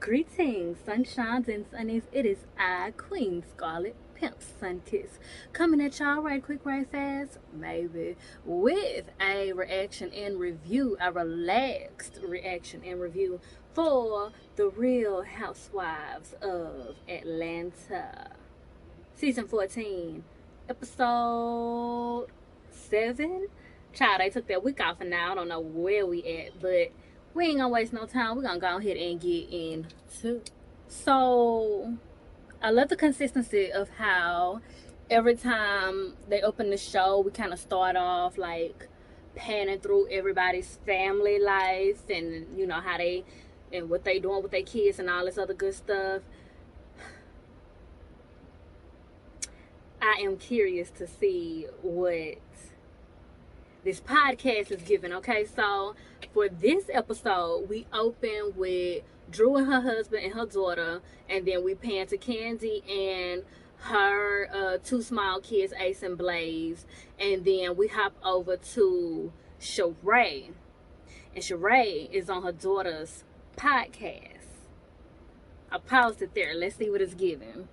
Greetings, sunshines and sunnies. It is I, Queen Scarlet, Pimp Sunkiss, coming at y'all right quick, right fast, maybe, with a reaction and review, a relaxed reaction and review for The Real Housewives of Atlanta. Season 14, episode 7. Child, they took that week off and now I don't know where we at, but we ain't gonna waste no time. We're gonna go ahead and get into. So I love the consistency of how every time they open the show, we kind of start off like panning through everybody's family life and you know how they and what they doing with their kids and all this other good stuff. I am curious to see what this podcast is giving. Okay, so for this episode, we open with Drew and her husband and her daughter, and then we pan to Candy and her two small kids, Ace and Blaze, and then we hop over to Sheree, and Sheree is on her daughter's podcast. I paused it there. Let's see what it's giving.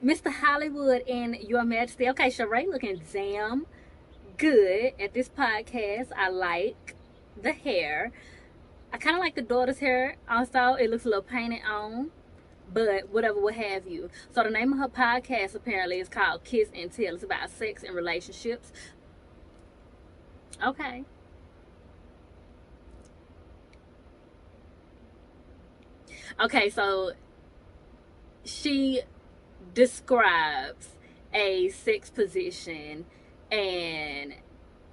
Mr. Hollywood and Your Majesty. Okay, Sheree looking damn good at this podcast. I like the hair. I kind of like the daughter's hair also. It looks a little painted on, but whatever, what have you. So the name of her podcast apparently is called Kiss and Tell. It's about sex and relationships. Okay. Okay, so she describes a sex position and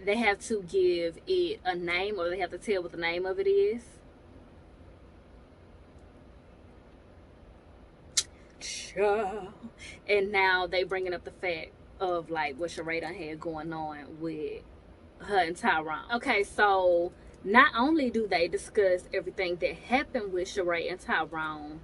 they have to give it a name, or they have to tell what the name of it is. And now they bringing up the fact of like what Sheree done had going on with her and Tyrone. Okay, so not only do they discuss everything that happened with Sheree and Tyrone,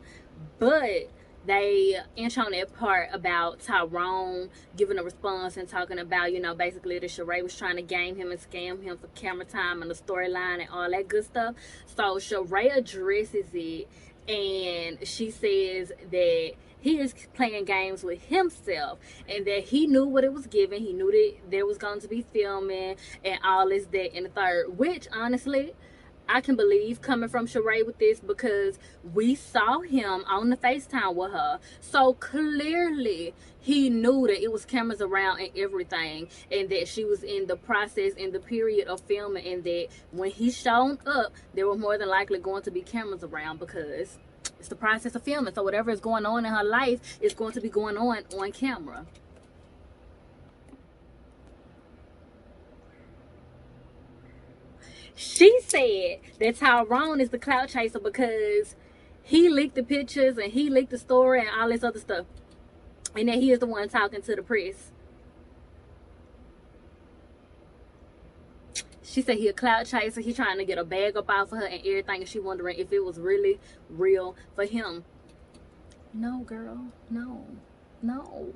but they inch on that part about Tyrone giving a response and talking about, you know, basically that Sheree was trying to game him and scam him for camera time and the storyline and all that good stuff. So Sheree addresses it and she says that he is playing games with himself and that he knew what it was giving. He knew that there was going to be filming and all this, that, and the third, which honestly, I can believe coming from Sheree with this because we saw him on the FaceTime with her. So clearly he knew that it was cameras around and everything, and that she was in the process, in the period of filming, and that when he showed up, there were more than likely going to be cameras around because it's the process of filming. So whatever is going on in her life is going to be going on camera. She said that Tyrone is the clout chaser because he leaked the pictures and he leaked the story and all this other stuff. And that he is the one talking to the press. She said he a clout chaser. He trying to get a bag up off of her and everything. And she wondering if it was really real for him. No, girl. No. No.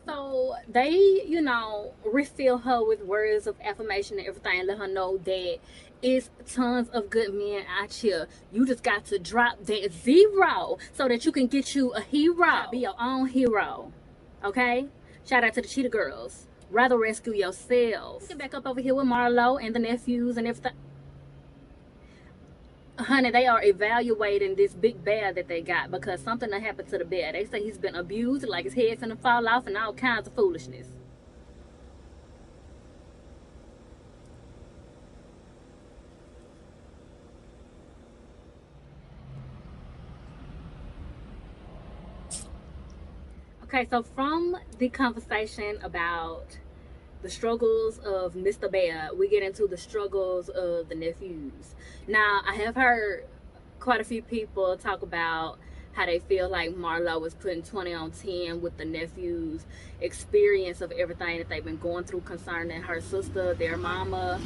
So they, you know, refill her with words of affirmation and everything and let her know that it's tons of good men out here. You just got to drop that zero so that you can get you a hero. Be your own hero. Okay? Shout out to the Cheetah Girls. Rather rescue yourselves. Get back up over here with Marlo and the nephews and everything. Honey, they are evaluating this big bear that they got because something that happened to the bear. They say he's been abused, like his head finna fall off and all kinds of foolishness. Okay, so from the conversation about the struggles of Mr. Bear, we get into the struggles of the nephews. Now, I have heard quite a few people talk about how they feel like Marlo was putting 20 on 10 with the nephews' experience of everything that they've been going through concerning her sister, their mama.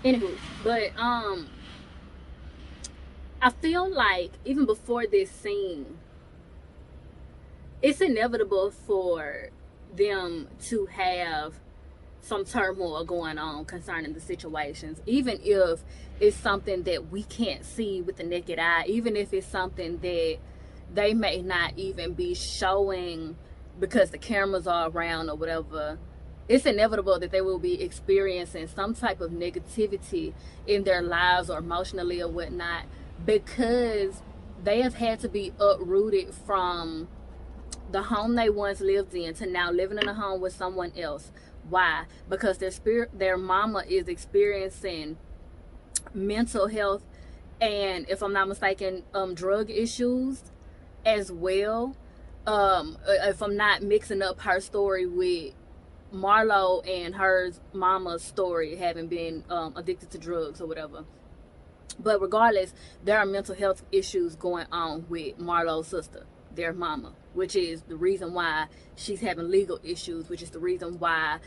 Anywho, but I feel like even before this scene, it's inevitable for them to have some turmoil going on concerning the situations, even if it's something that we can't see with the naked eye, even if it's something that they may not even be showing because the cameras are around or whatever. It's inevitable that they will be experiencing some type of negativity in their lives or emotionally or whatnot, because they have had to be uprooted from the home they once lived in to now living in a home with someone else. Why? Because their mama is experiencing mental health and, if I'm not mistaken, drug issues as well. If I'm not mixing up her story with Marlo and her mama's story, having been addicted to drugs or whatever. But regardless, there are mental health issues going on with Marlo's sister, their mama, which is the reason why she's having legal issues, which is the reason why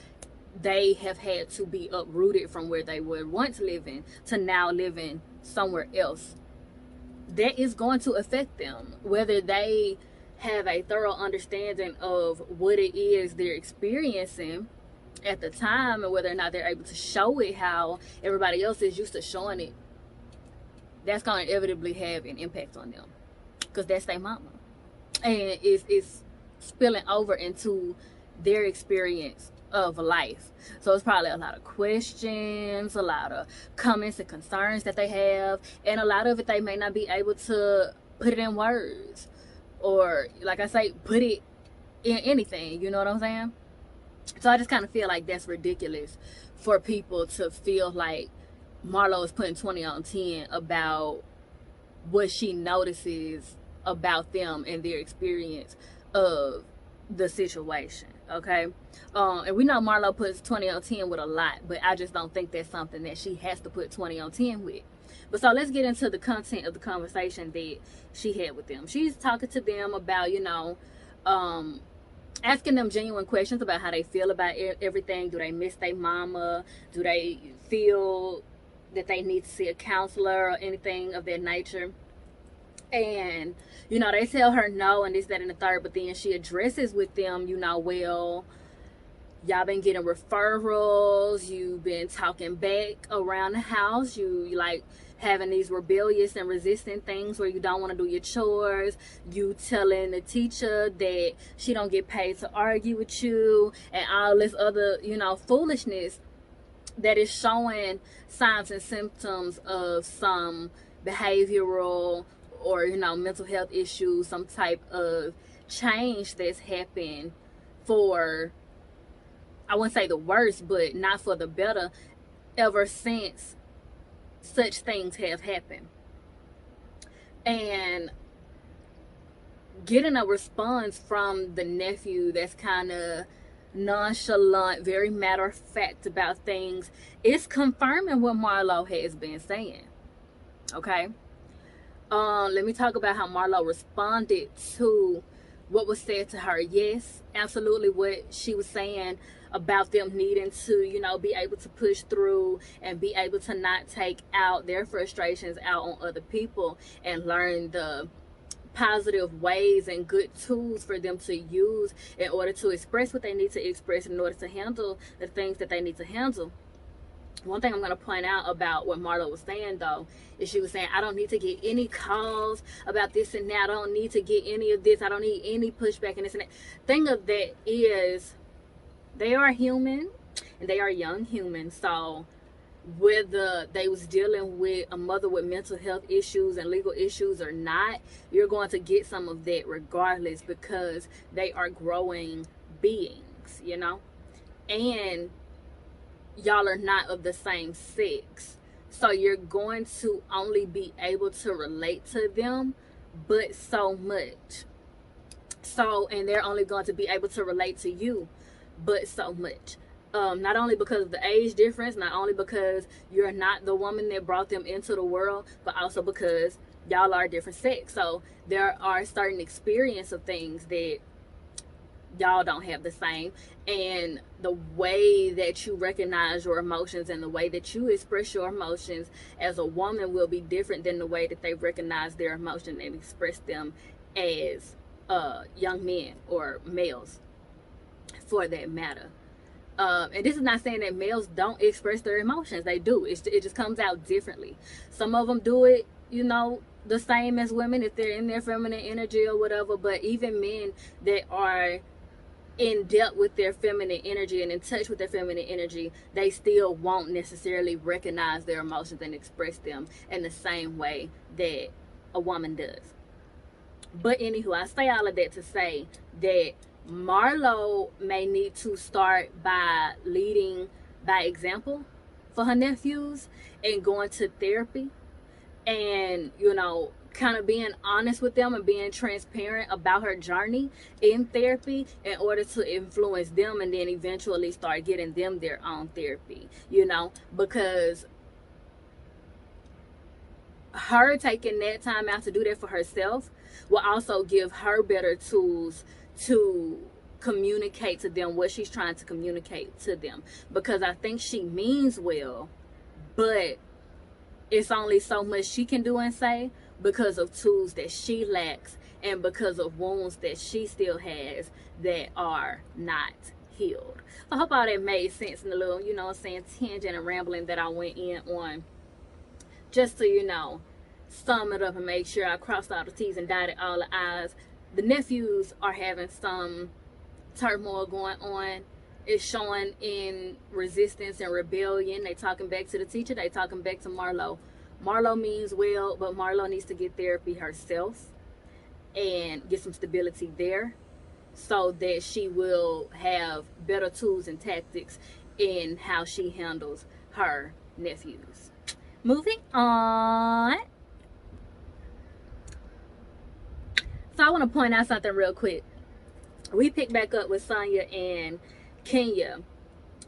they have had to be uprooted from where they were once living to now living somewhere else. That is going to affect them, whether they have a thorough understanding of what it is they're experiencing at the time, and whether or not they're able to show it how everybody else is used to showing it. That's going to inevitably have an impact on them, because that's their mama, and it's spilling over into their experience of life. So it's probably a lot of questions, a lot of comments and concerns that they have, and a lot of it they may not be able to put it in words, or, like I say, put it in anything, you know what I'm saying? So I just kind of feel like that's ridiculous for people to feel like Marlo is putting 20 on 10 about what she notices about them and their experience of the situation, okay? And we know Marlo puts 20 on 10 with a lot, but I just don't think that's something that she has to put 20 on 10 with. But so let's get into the content of the conversation that she had with them. She's talking to them about, you know, asking them genuine questions about how they feel about everything. Do they miss their mama? Do they feel that they need to see a counselor or anything of that nature? And, you know, they tell her no and this, that, and the third, but then she addresses with them, you know, well, y'all been getting referrals, you've been talking back around the house, you like having these rebellious and resistant things where you don't want to do your chores, you telling the teacher that she don't get paid to argue with you, and all this other, you know, foolishness that is showing signs and symptoms of some behavioral or, you know, mental health issues, some type of change that's happened for, I wouldn't say the worst, but not for the better, ever since such things have happened. And getting a response from the nephew that's kind of nonchalant, very matter of fact about things, is confirming what Marlo has been saying, okay? Let me talk about how Marlo responded to what was said to her. Yes, absolutely, what she was saying about them needing to, you know, be able to push through and be able to not take out their frustrations out on other people, and learn the positive ways and good tools for them to use in order to express what they need to express, in order to handle the things that they need to handle. One thing I'm going to point out about what Marlo was saying, though, is she was saying, I don't need to get any calls about this and that. I don't need to get any of this. I don't need any pushback and this and that. Thing of that is, they are human and they are young humans. So whether they was dealing with a mother with mental health issues and legal issues or not, you're going to get some of that regardless, because they are growing beings, you know? And y'all are not of the same sex, so you're going to only be able to relate to them but so much. So, and they're only going to be able to relate to you but so much. Not only because of the age difference, not only because you're not the woman that brought them into the world, but also because y'all are different sex. So there are certain experience of things that y'all don't have the same, and the way that you recognize your emotions and the way that you express your emotions as a woman will be different than the way that they recognize their emotions and express them as young men or males. for that matter. And this is not saying that males don't express their emotions. They do. It just comes out differently. Some of them do it, you know, the same as women if they're in their feminine energy or whatever. But even men that are in depth with their feminine energy and in touch with their feminine energy, they still won't necessarily recognize their emotions and express them in the same way that a woman does. But anywho, I say all of that to say that Marlo may need to start by leading by example for her nephews and going to therapy and, you know, kind of being honest with them and being transparent about her journey in therapy in order to influence them and then eventually start getting them their own therapy, you know, because her taking that time out to do that for herself will also give her better tools to communicate to them what she's trying to communicate to them, because I think she means well, but it's only so much she can do and say because of tools that she lacks and because of wounds that she still has that are not healed. I hope all that made sense in the little, you know what I'm saying, tangent and rambling that I went in on, just to, you know, sum it up and make sure I crossed all the T's and dotted all the I's. The nephews are having some turmoil going on. It's showing in resistance and rebellion. They talking back to the teacher. They talking back to Marlo. Marlo means well, but Marlo needs to get therapy herself and get some stability there so that she will have better tools and tactics in how she handles her nephews. Moving on. So I want to point out something real quick. We picked back up with Sonya and Kenya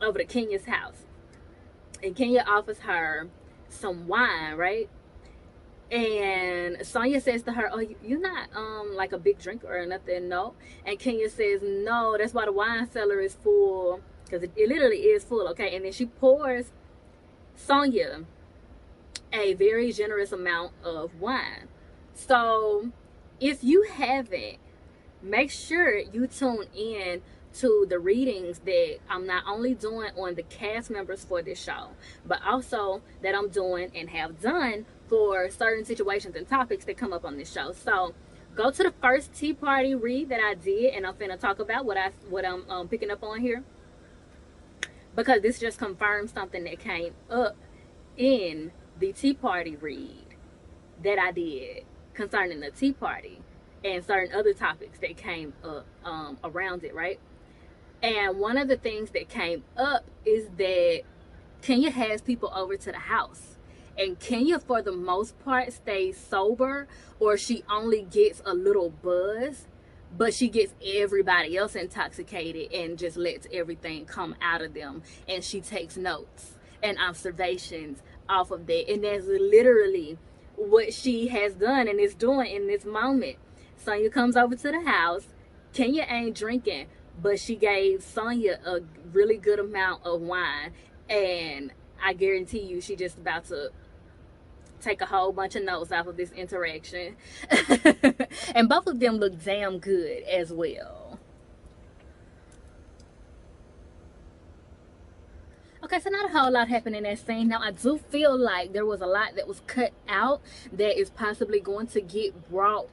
over to Kenya's house. And Kenya offers her some wine, right? And Sonya says to her, oh, you're not like a big drinker or nothing, no? And Kenya says, no, that's why the wine cellar is full, because it literally is full, okay? And then she pours Sonya a very generous amount of wine. So if you haven't, make sure you tune in to the readings that I'm not only doing on the cast members for this show, but also that I'm doing and have done for certain situations and topics that come up on this show. So go to the first tea party read that I did, and I'm finna talk about what I'm picking up on here, because this just confirms something that came up in the tea party read that I did concerning the tea party and certain other topics that came up around it, right? And one of the things that came up is that Kenya has people over to the house, and Kenya for the most part stays sober, or she only gets a little buzz, but she gets everybody else intoxicated and just lets everything come out of them, and she takes notes and observations off of that. And that's literally what she has done and is doing in this moment. Sonya comes over to the house. Kenya ain't drinking, but she gave Sonya a really good amount of wine, and I guarantee you she just about to take a whole bunch of notes off of this interaction. And both of them look damn good as well. Okay, so not a whole lot happened in that scene. Now, I do feel like there was a lot that was cut out that is possibly going to get brought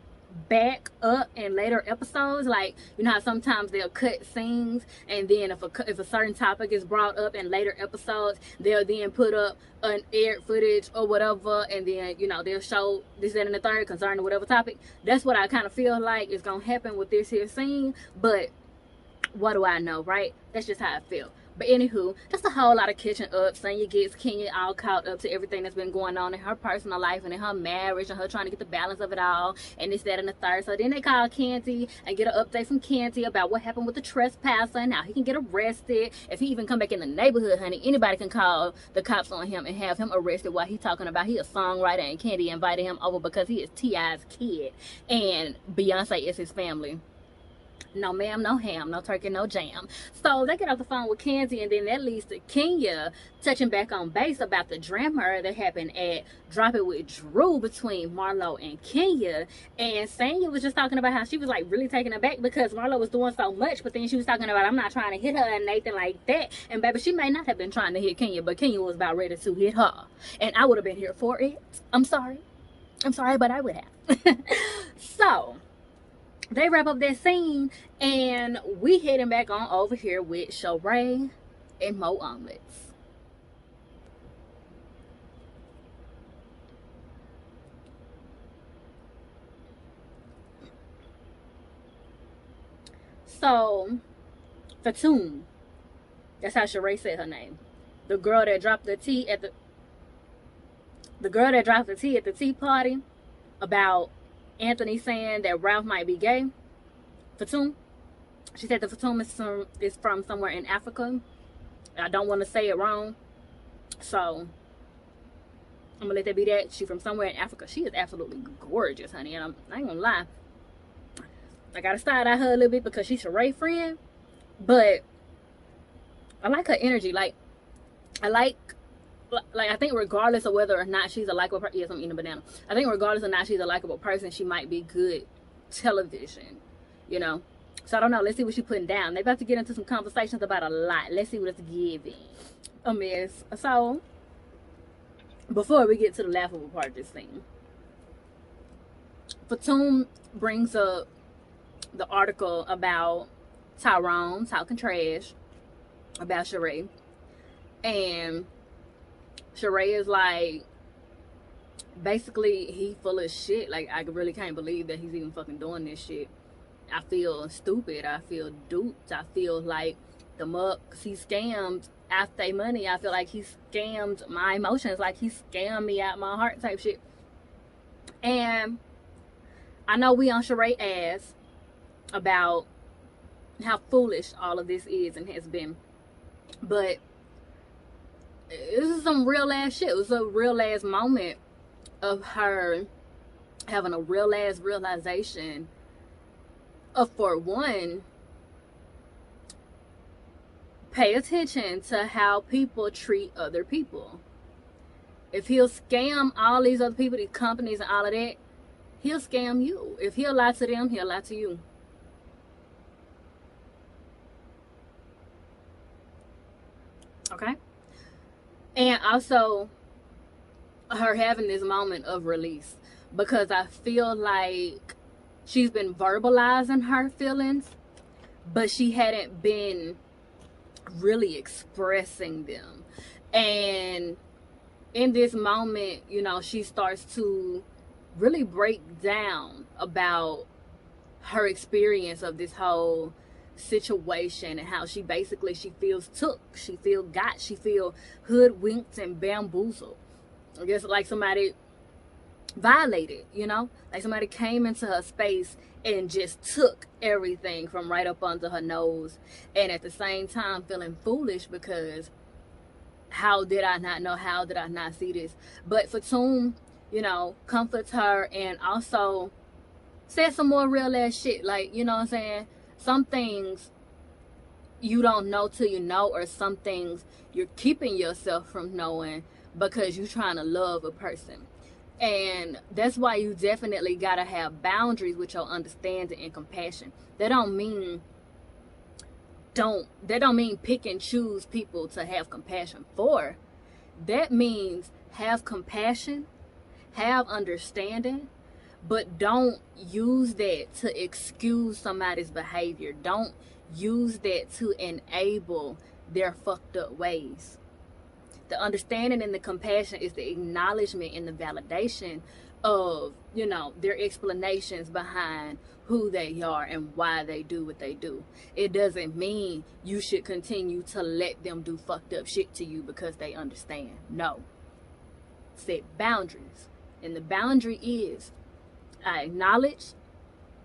back up in later episodes. Like, you know how sometimes they'll cut scenes, and then if a certain topic is brought up in later episodes, they'll then put up an aired footage or whatever, and then, you know, they'll show this, that, and the third concerning whatever topic. That's what I kind of feel like is gonna happen with this here scene, but what do I know, right? That's just how I feel. But anywho, just a whole lot of catching up. Sonya gets Kenya all caught up to everything that's been going on in her personal life and in her marriage and her trying to get the balance of it all and this, that, and the third. So then they call Canty and get an update from Canty about what happened with the trespasser. Now he can get arrested. If he even come back in the neighborhood, honey, anybody can call the cops on him and have him arrested while he's talking about he a songwriter and Canty invited him over because he is T.I.'s kid and Beyonce is his family. No ma'am, no ham, no turkey, no jam. So they get off the phone with Kenzie, and then that leads to Kenya touching back on base about the drama that happened at Drop It with Drew between Marlo and Kenya. And Sanya was just talking about how she was like really taken aback because Marlo was doing so much, but then she was talking about, I'm not trying to hit her and Nathan like that. And baby, she may not have been trying to hit Kenya, but Kenya was about ready to hit her. And I would have been here for it. I'm sorry, but I would have. So they wrap up that scene, and we heading back on over here with Sheree and Mo Omelets. So, Fatum, that's how Sheree said her name. The girl that dropped the tea at the tea party about Anthony saying that Ralph might be gay. Fatum. She said the Fatum is from somewhere in Africa. I don't want to say it wrong. So I'm gonna let that be that. She's from somewhere in Africa. She is absolutely gorgeous, honey. And I ain't gonna lie. I gotta side eye her a little bit because she's a Ray friend. But I like her energy. Like I think regardless of whether or not she's a likable person, yes, I'm eating a banana. I think regardless of not she's a likable person, she might be good television, you know. So I don't know. Let's see what she's putting down. They're about to get into some conversations about a lot. Let's see what it's giving. A mess. So before we get to the laughable part of this thing, Fatum brings up the article about Tyrone talking trash about Sheree, and Sheree is like, basically, he full of shit. Like, I really can't believe that he's even fucking doing this shit. I feel stupid. I feel duped. I feel like the mucks he scammed after money. I feel like he scammed my emotions. Like, he scammed me out my heart type shit. And I know we on Sheree ass about how foolish all of this is and has been. But this is some real ass shit. It was a real ass moment of her having a real ass realization of, for one, pay attention to how people treat other people. If he'll scam all these other people, these companies and all of that, he'll scam you. If he'll lie to them, he'll lie to you. Okay? And also, her having this moment of release, because I feel like she's been verbalizing her feelings, but she hadn't been really expressing them. And in this moment, you know, she starts to really break down about her experience of this whole situation and how she feels took, she feel hoodwinked and bamboozled. I guess like somebody violated, you know, like somebody came into her space and just took everything from right up under her nose, and at the same time feeling foolish because how did I not know, how did I not see this? But Fatum, you know, comforts her and also says some more real ass shit, like, you know what I'm saying, some things you don't know till you know, or some things you're keeping yourself from knowing because you're trying to love a person. And that's why you definitely gotta have boundaries with your understanding and compassion. That don't mean pick and choose people to have compassion for. That means have compassion, have understanding, but don't use that to excuse somebody's behavior. Don't use that to enable their fucked up ways. The understanding and the compassion is the acknowledgement and the validation of, you know, their explanations behind who they are and why they do what they do. It doesn't mean you should continue to let them do fucked up shit to you because they understand. No. Set boundaries. And the boundary is, I acknowledge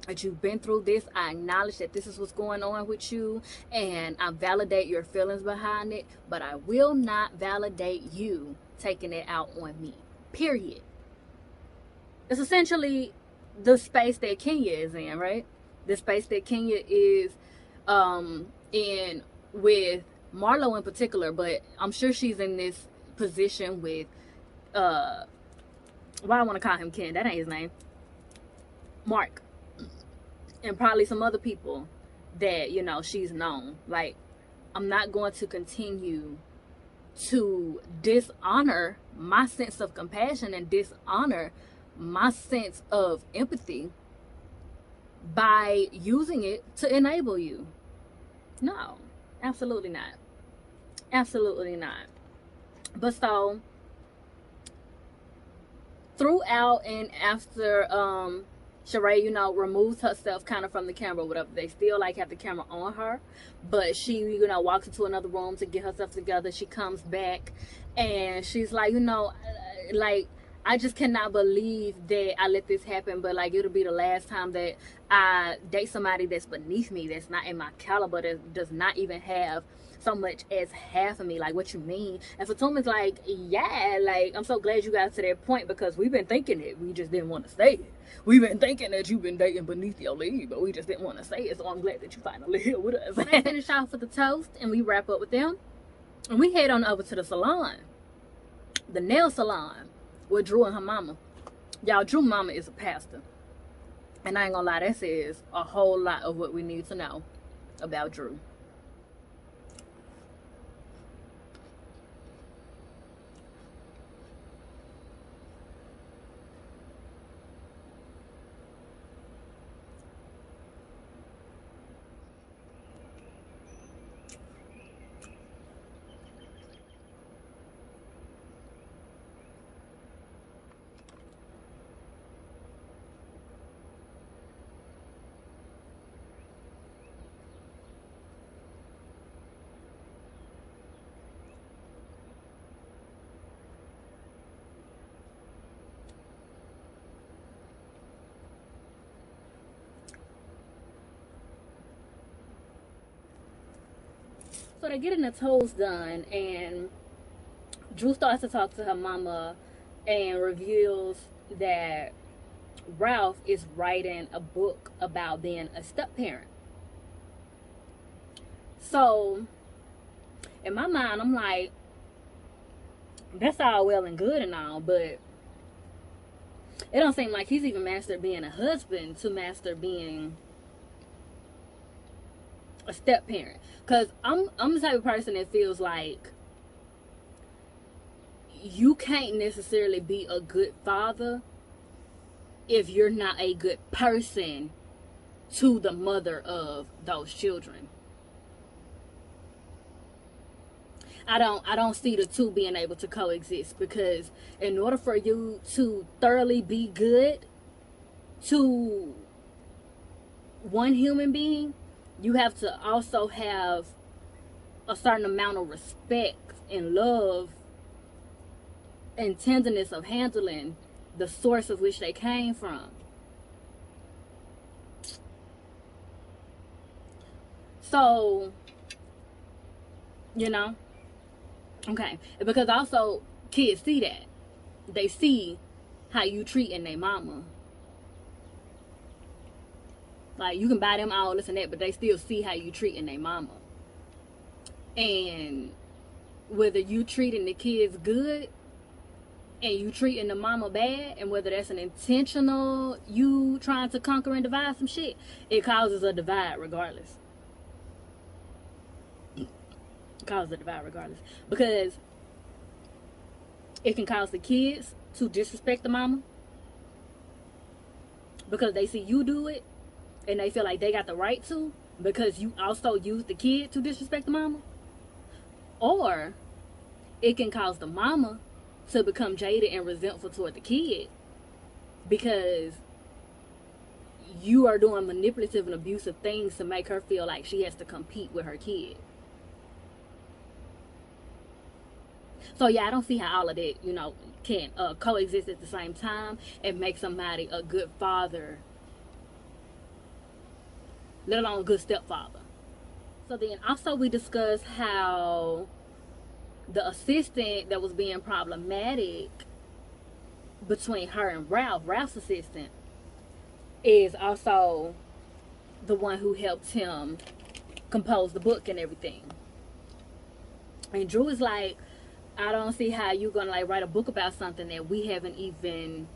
that you've been through this. I acknowledge that this is what's going on with you, and I validate your feelings behind it, but I will not validate you taking it out on me. Period. It's essentially the space that Kenya is in, right? the space that Kenya is in with Marlo in particular, but I'm sure she's in this position with why I want to call him Ken, that ain't his name, Mark, and probably some other people that, you know, she's known. Like, I'm not going to continue to dishonor my sense of compassion and dishonor my sense of empathy by using it to enable you. No, absolutely not. Absolutely not. But so throughout and after Sheree, you know, removes herself kind of from the camera, whatever, they still like have the camera on her, but she, you know, walks into another room to get herself together. She comes back and she's like, you know, like, I just cannot believe that I let this happen, but like, it'll be the last time that I date somebody that's beneath me, that's not in my caliber, that does not even have so much as half of me. Like, what you mean? And Fatuma's like, yeah, like, I'm so glad you got to that point, because we've been thinking it, we just didn't want to say it. We've been thinking that you've been dating beneath your league, but we just didn't want to say it, so I'm glad that you finally here with us. And I finish off with the toast, and we wrap up with them, and we head on over to the salon, the nail salon, with Drew and her mama. Y'all, Drew's mama is a pastor, and I ain't gonna lie, that says a whole lot of what we need to know about Drew. So they're getting the toast done, and Drew starts to talk to her mama and reveals that Ralph is writing a book about being a step parent. So in my mind, I'm like, that's all well and good and all, but it don't seem like he's even mastered being a husband to master being a step parent. Because I'm the type of person that feels like you can't necessarily be a good father if you're not a good person to the mother of those children. I don't see the two being able to coexist, because in order for you to thoroughly be good to one human being, you have to also have a certain amount of respect and love and tenderness of handling the source of which they came from. So, you know, okay, because also kids see that. They see how you treating their mama. Like, you can buy them all this and that, but they still see how you treating their mama. And whether you treating the kids good and you treating the mama bad, and whether that's an intentional you trying to conquer and divide some shit, it causes a divide regardless. It causes a divide regardless. Because it can cause the kids to disrespect the mama because they see you do it, and they feel like they got the right to, because you also use the kid to disrespect the mama. Or it can cause the mama to become jaded and resentful toward the kid because you are doing manipulative and abusive things to make her feel like she has to compete with her kid. So yeah, I don't see how all of that, you know, can coexist at the same time and make somebody a good father, let alone a good stepfather. So then also we discussed how the assistant that was being problematic between her and Ralph's assistant, is also the one who helped him compose the book and everything. And Drew is like, I don't see how you're gonna like write a book about something that we haven't even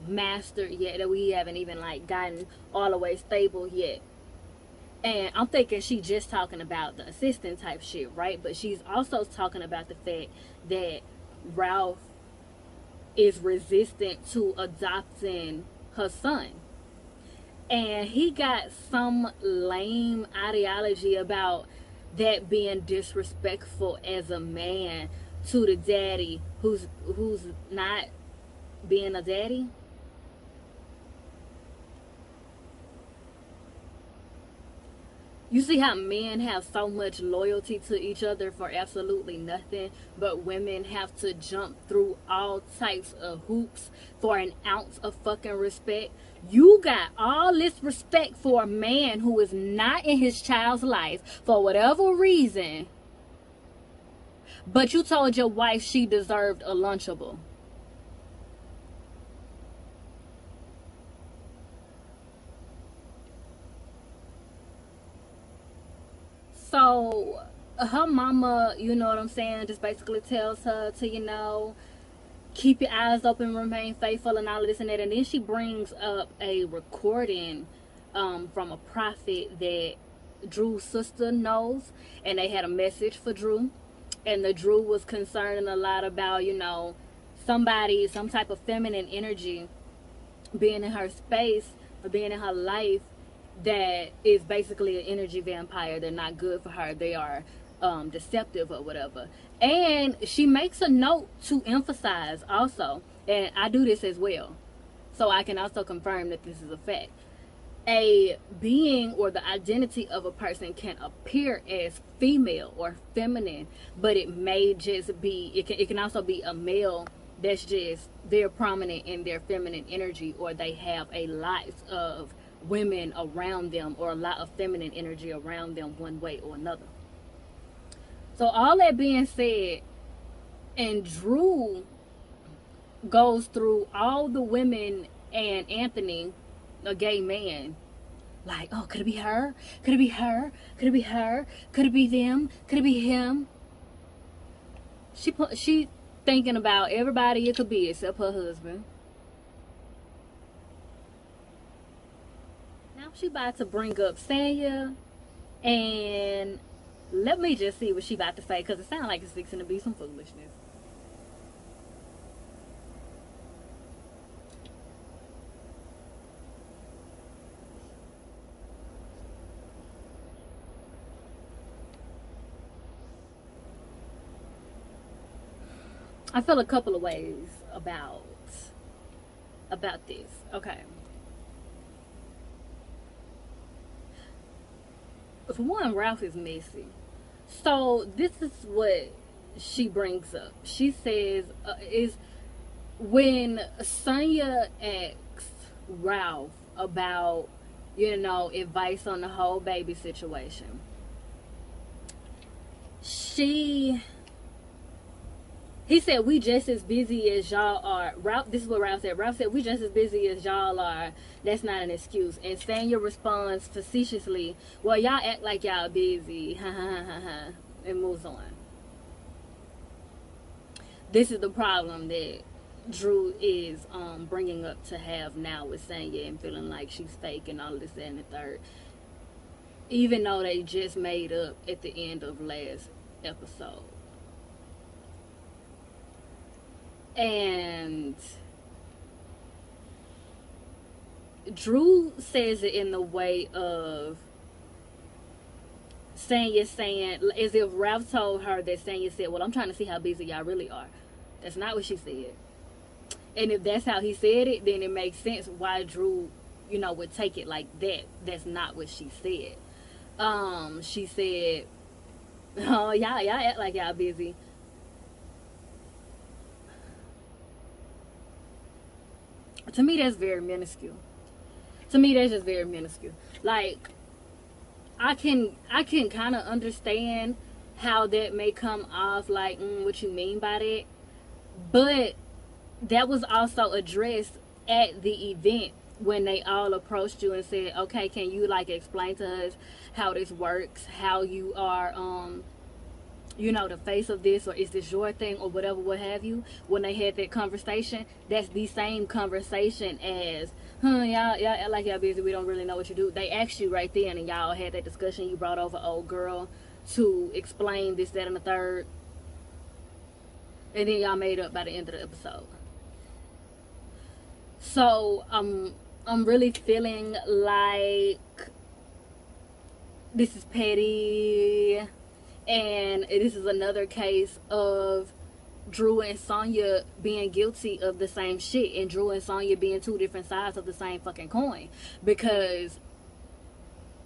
mastered yet, that we haven't even like gotten all the way stable yet. And I'm thinking she just talking about the assistant type shit, right? But she's also talking about the fact that Ralph is resistant to adopting her son. And he got some lame ideology about that being disrespectful as a man to the daddy who's not being a daddy. You see how men have so much loyalty to each other for absolutely nothing, but women have to jump through all types of hoops for an ounce of fucking respect. You got all this respect for a man who is not in his child's life for whatever reason, but you told your wife she deserved a Lunchable. So her mama, you know what I'm saying, just basically tells her to, keep your eyes open, remain faithful, and all of this and that. And then she brings up a recording from a prophet that Drew's sister knows, and they had a message for Drew. And the Drew was concerned a lot about, some type of feminine energy being in her space or being in her life that is basically an energy vampire. They're not good for her. They are deceptive or whatever. And she makes a note to emphasize also, and I do this as well, so I can also confirm that this is a fact. A being or the identity of a person can appear as female or feminine, but it may just be, it can also be a male that's just, they're prominent in their feminine energy, or they have a lot of women around them, or a lot of feminine energy around them one way or another. So all that being said, and Drew goes through all the women and Anthony, a gay man, like, oh, could it be her? Could it be her? Could it be her? Could it be them? Could it be him? She thinking about everybody it could be except her husband. Now she about to bring up Sanya, and let me just see what she about to say, because it sounds like it's fixing to be some foolishness. I feel a couple of ways about this. Okay. For one, Ralph is messy. So this is what she brings up. She says, is when Sonya asks Ralph about, advice on the whole baby situation, he said, we just as busy as y'all are. Ralph, this is what Ralph said. Ralph said, we just as busy as y'all are. That's not an excuse. And Sanya responds facetiously, well, y'all act like y'all busy. Ha ha ha ha ha. And moves on. This is the problem that Drew is bringing up to have now with Sanya, and feeling like she's fake and all of this and the third. Even though they just made up at the end of last episode. And Drew says it in the way of Sanya saying, as if Ralph told her that Sanya said, well, I'm trying to see how busy y'all really are. That's not what she said. And if that's how he said it, then it makes sense why Drew, would take it like that. That's not what she said. She said, oh, y'all act like y'all busy. To me, that's very minuscule. To me, that's just very minuscule. Like, I can kind of understand how that may come off like, what you mean by that. But that was also addressed at the event when they all approached you and said, okay, can you like explain to us how this works, how you are you know, the face of this, or is this your thing, or whatever, what have you. When they had that conversation, that's the same conversation as, y'all like y'all busy, we don't really know what you do. They asked you right then, and y'all had that discussion. You brought over old girl to explain this, that, and the third, and then y'all made up by the end of the episode. So I'm really feeling like this is petty. And this is another case of Drew and Sonya being guilty of the same shit, and Drew and Sonya being two different sides of the same fucking coin. Because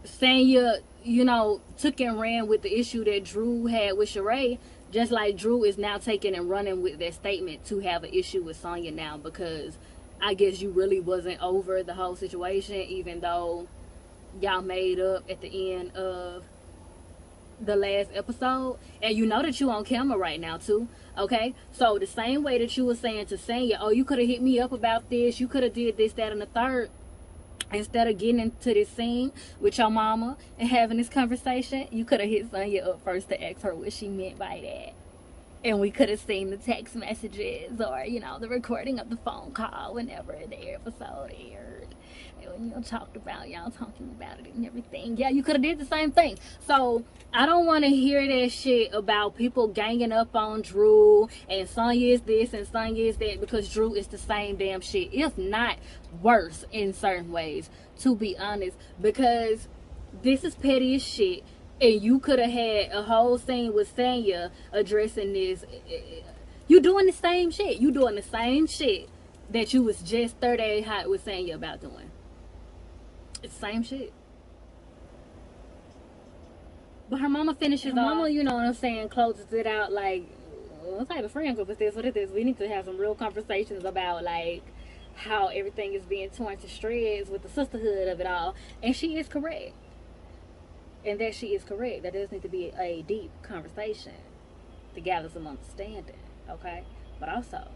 Sonya, you know, took and ran with the issue that Drew had with Sheree, just like Drew is now taking and running with that statement to have an issue with Sonya now, because I guess you really wasn't over the whole situation, even though y'all made up at the end of the last episode. And you know that you on camera right now too, okay? So the same way that you were saying to Sonya, oh, you could have hit me up about this, you could have did this, that, and the third, instead of getting into this scene with your mama and having this conversation, you could have hit Sonya up first to ask her what she meant by that. And we could have seen the text messages, or, you know, the recording of the phone call whenever the episode aired. And y'all talked about, y'all talking about it and everything. Yeah, you could have did the same thing. So I don't want to hear that shit about people ganging up on Drew and Sonya is this and Sonya is that, because Drew is the same damn shit, if not worse in certain ways, to be honest. Because this is petty as shit. And you could have had a whole scene with Sonya addressing this. You doing the same shit. You doing the same shit that you was just 38 hot with Sonya about doing. It's the same shit. But her mama finishes off. Mama, you know what I'm saying, closes it out like, what type of friend group is this? What is this? We need to have some real conversations about like how everything is being torn to shreds with the sisterhood of it all. And she is correct. And that she is correct. That does need to be a deep conversation to gather some understanding, okay? But also,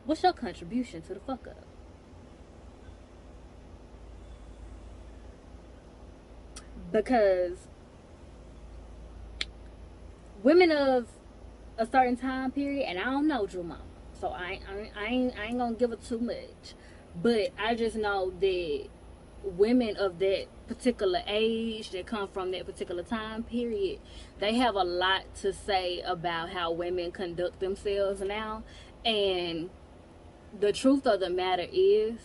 what's your contribution to the fuck up? Because women of a certain time period, and I don't know Drew Mama, so I ain't gonna give it too much, but I just know that women of that particular age that come from that particular time period, they have a lot to say about how women conduct themselves now. And the truth of the matter is,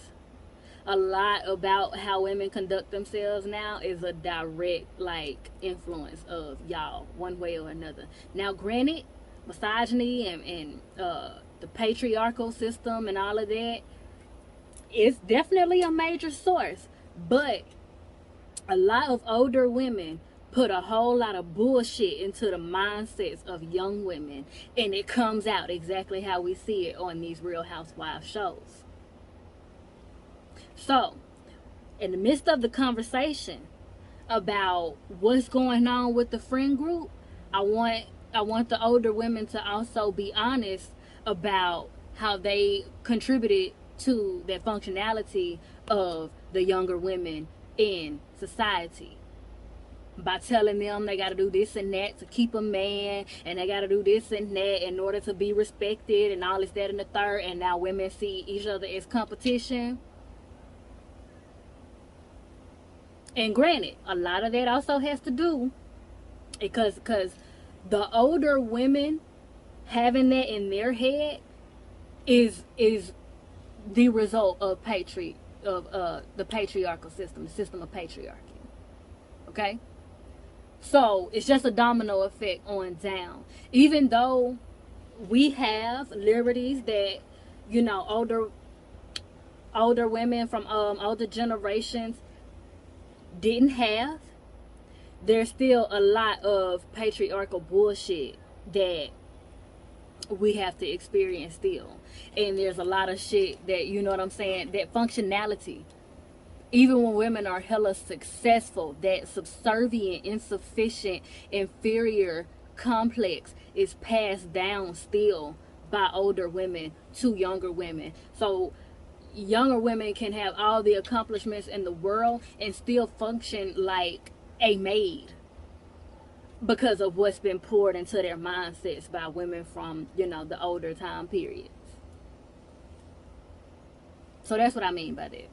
a lot about how women conduct themselves now is a direct like influence of y'all one way or another. Now granted, misogyny and the patriarchal system and all of that is definitely a major source. But a lot of older women put a whole lot of bullshit into the mindsets of young women, and it comes out exactly how we see it on these Real Housewives shows. So, in the midst of the conversation about what's going on with the friend group, I want the older women to also be honest about how they contributed to that functionality of the younger women in society, by telling them they got to do this and that to keep a man, and they got to do this and that in order to be respected, and all this, that, and the third. And now women see each other as competition. And granted, a lot of that also has to do because the older women having that in their head is the result of the patriarchal system, the system of patriarchy. Okay? So it's just a domino effect on down. Even though we have liberties that, you know, older women from older generations didn't have, there's still a lot of patriarchal bullshit that we have to experience still. And there's a lot of shit that, you know what I'm saying, that functionality, even when women are hella successful, that subservient, insufficient, inferior complex is passed down still by older women to younger women. So younger women can have all the accomplishments in the world and still function like a maid because of what's been poured into their mindsets by women from, you know, the older time periods. So that's what I mean by that.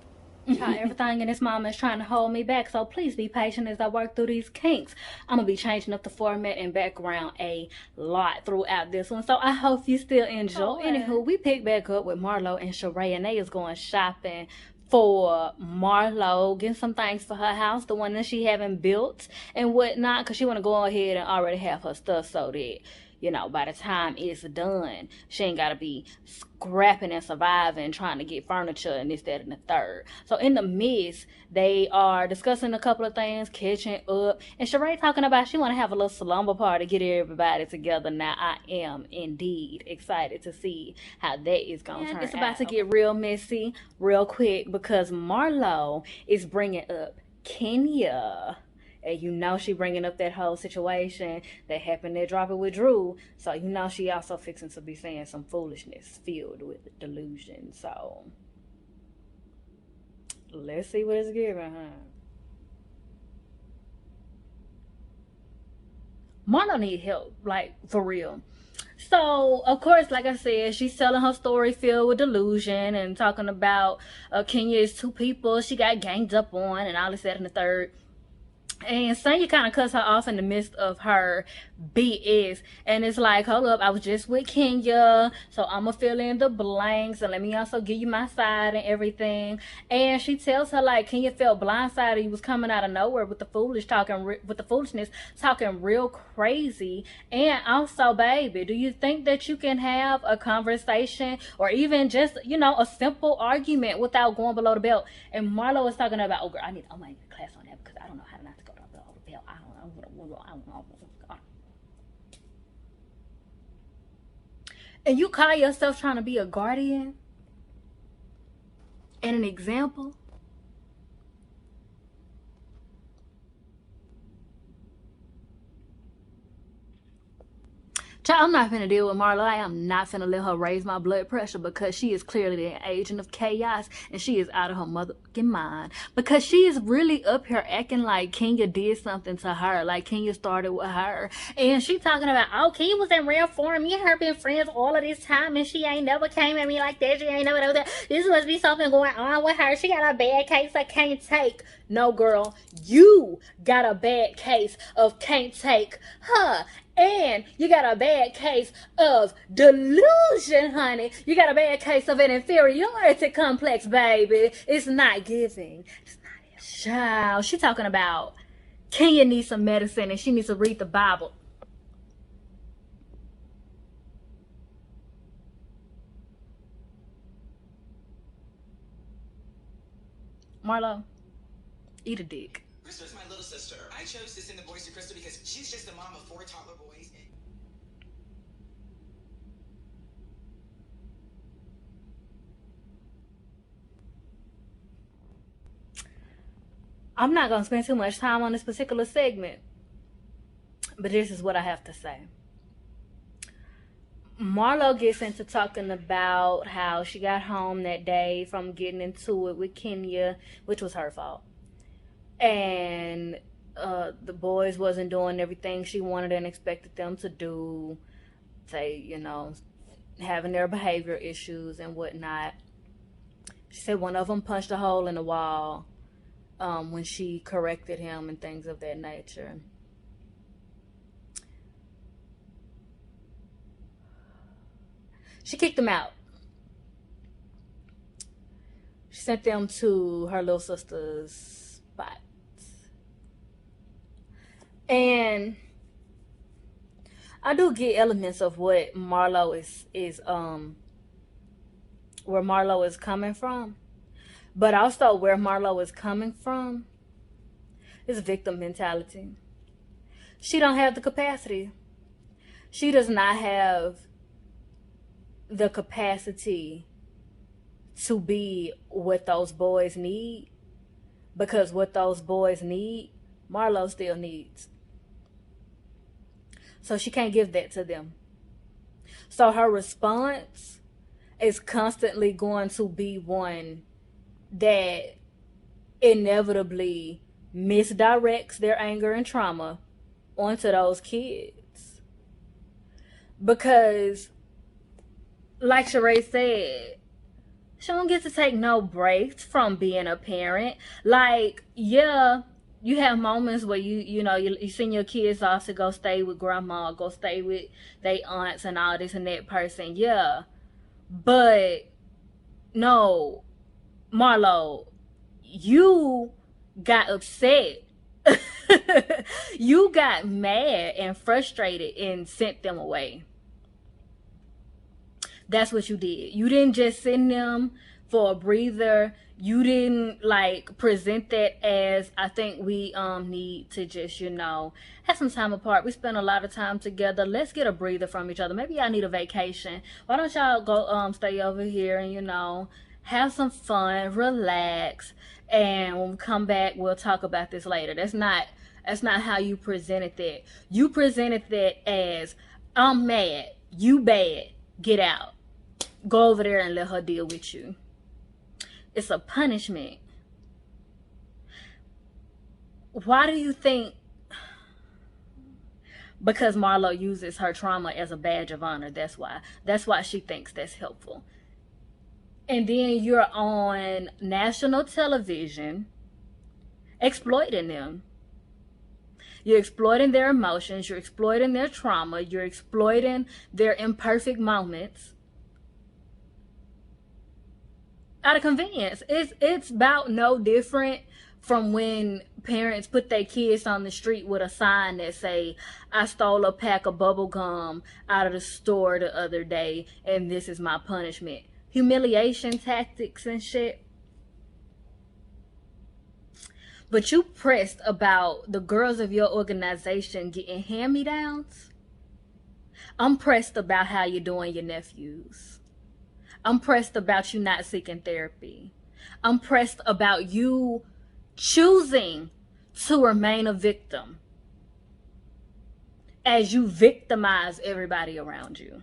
Everything in this moment is trying to hold me back, so please be patient as I work through these kinks. I'm gonna be changing up the format and background a lot throughout this one, so I hope you still enjoy. Anywho, we pick back up with Marlo and Sheree, and they is going shopping for Marlo, getting some things for her house, the one that she haven't built and whatnot, because she want to go ahead and already have her stuff so that, you know, by the time it's done, she ain't got to be scrapping and surviving, trying to get furniture and this, that, and the third. So in the midst, they are discussing a couple of things, catching up, and Sheree talking about she want to have a little slumber party, get everybody together. Now, I am indeed excited to see how that is going to turn out. It's about to get real messy real quick because Marlo is bringing up Kenya. And you know she bringing up that whole situation that happened at Drop It with Drew. So you know she also fixing to be saying some foolishness filled with delusion. So let's see what it's giving, huh? Marlo need help, like, for real. So, of course, like I said, she's telling her story filled with delusion and talking about Kenya is two people she got ganged up on and all this, that, and the third. And Sonya kind of cuts her off in the midst of her BS. And it's like, hold up, I was just with Kenya, so I'm going to fill in the blanks. And let me also give you my side and everything. And she tells her, like, Kenya felt blindsided. He was coming out of nowhere with the foolishness, talking real crazy. And also, baby, do you think that you can have a conversation or even just, you know, a simple argument without going below the belt? And Marlo was talking about, oh, girl, I need a class on that because I don't know how to not to go below the belt. I don't know. And you call yourself trying to be a guardian and an example? Child, I'm not finna deal with Marlo. I am not finna let her raise my blood pressure because she is clearly an agent of chaos and she is out of her motherfucking mind. Because she is really up here acting like Kenya did something to her. Like Kenya started with her. And she talking about, oh, Kenya was in real form. Me and her been friends all of this time and she ain't never came at me like that. She ain't never done that. This must be something going on with her. She got a bad case I can't take. No, girl. You got a bad case of can't take her. And you got a bad case of delusion, honey. You got a bad case of an inferiority complex, baby. It's not giving. It's not it. Child, she talking about Kenya needs some medicine and she needs to read the Bible. Marlo, eat a dick. Krista's my little sister. I chose to send the boys to Krista because she's just the mom of 4 toddler boys. I'm not going to spend too much time on this particular segment, but this is what I have to say. Marlo gets into talking about how she got home that day from getting into it with Kenya, which was her fault. And the boys wasn't doing everything she wanted and expected them to do. Say, you know, having their behavior issues and whatnot. She said one of them punched a hole in the wall when she corrected him and things of that nature. She kicked him out. She sent them to her little sister's spot. And I do get elements of what Marlo is where Marlo is coming from. But also where Marlo is coming from is victim mentality. She don't have the capacity. She does not have the capacity to be what those boys need, because what those boys need, Marlo still needs. So she can't give that to them. So her response is constantly going to be one that inevitably misdirects their anger and trauma onto those kids. Because, like Sheree said, she don't get to take no breaks from being a parent. Like, yeah, you have moments where you send your kids off to go stay with grandma, go stay with their aunts and all this and that person. Yeah, but no, Marlo, you got upset. You got mad and frustrated and sent them away. That's what you did. You didn't just send them for a breather. You didn't like present that as, I think we need to just, have some time apart. We spend a lot of time together. Let's get a breather from each other. Maybe I need a vacation. Why don't y'all go stay over here and have some fun, relax, and when we come back we'll talk about this later. That's not how you presented that. You presented that as, I'm mad, you bad, get out. Go over there and let her deal with you. It's a punishment. Why do you think? Because Marlo uses her trauma as a badge of honor. That's why she thinks that's helpful. And then you're on national television exploiting them. You're exploiting their emotions. You're exploiting their trauma. You're exploiting their imperfect moments out of convenience. It's about no different from when parents put their kids on the street with a sign that say, I stole a pack of bubble gum out of the store the other day and this is my punishment. Humiliation tactics and shit. But you pressed about the girls of your organization getting hand-me-downs. I'm pressed about how you're doing your nephews. I'm pressed about you not seeking therapy. I'm pressed about you choosing to remain a victim as you victimize everybody around you.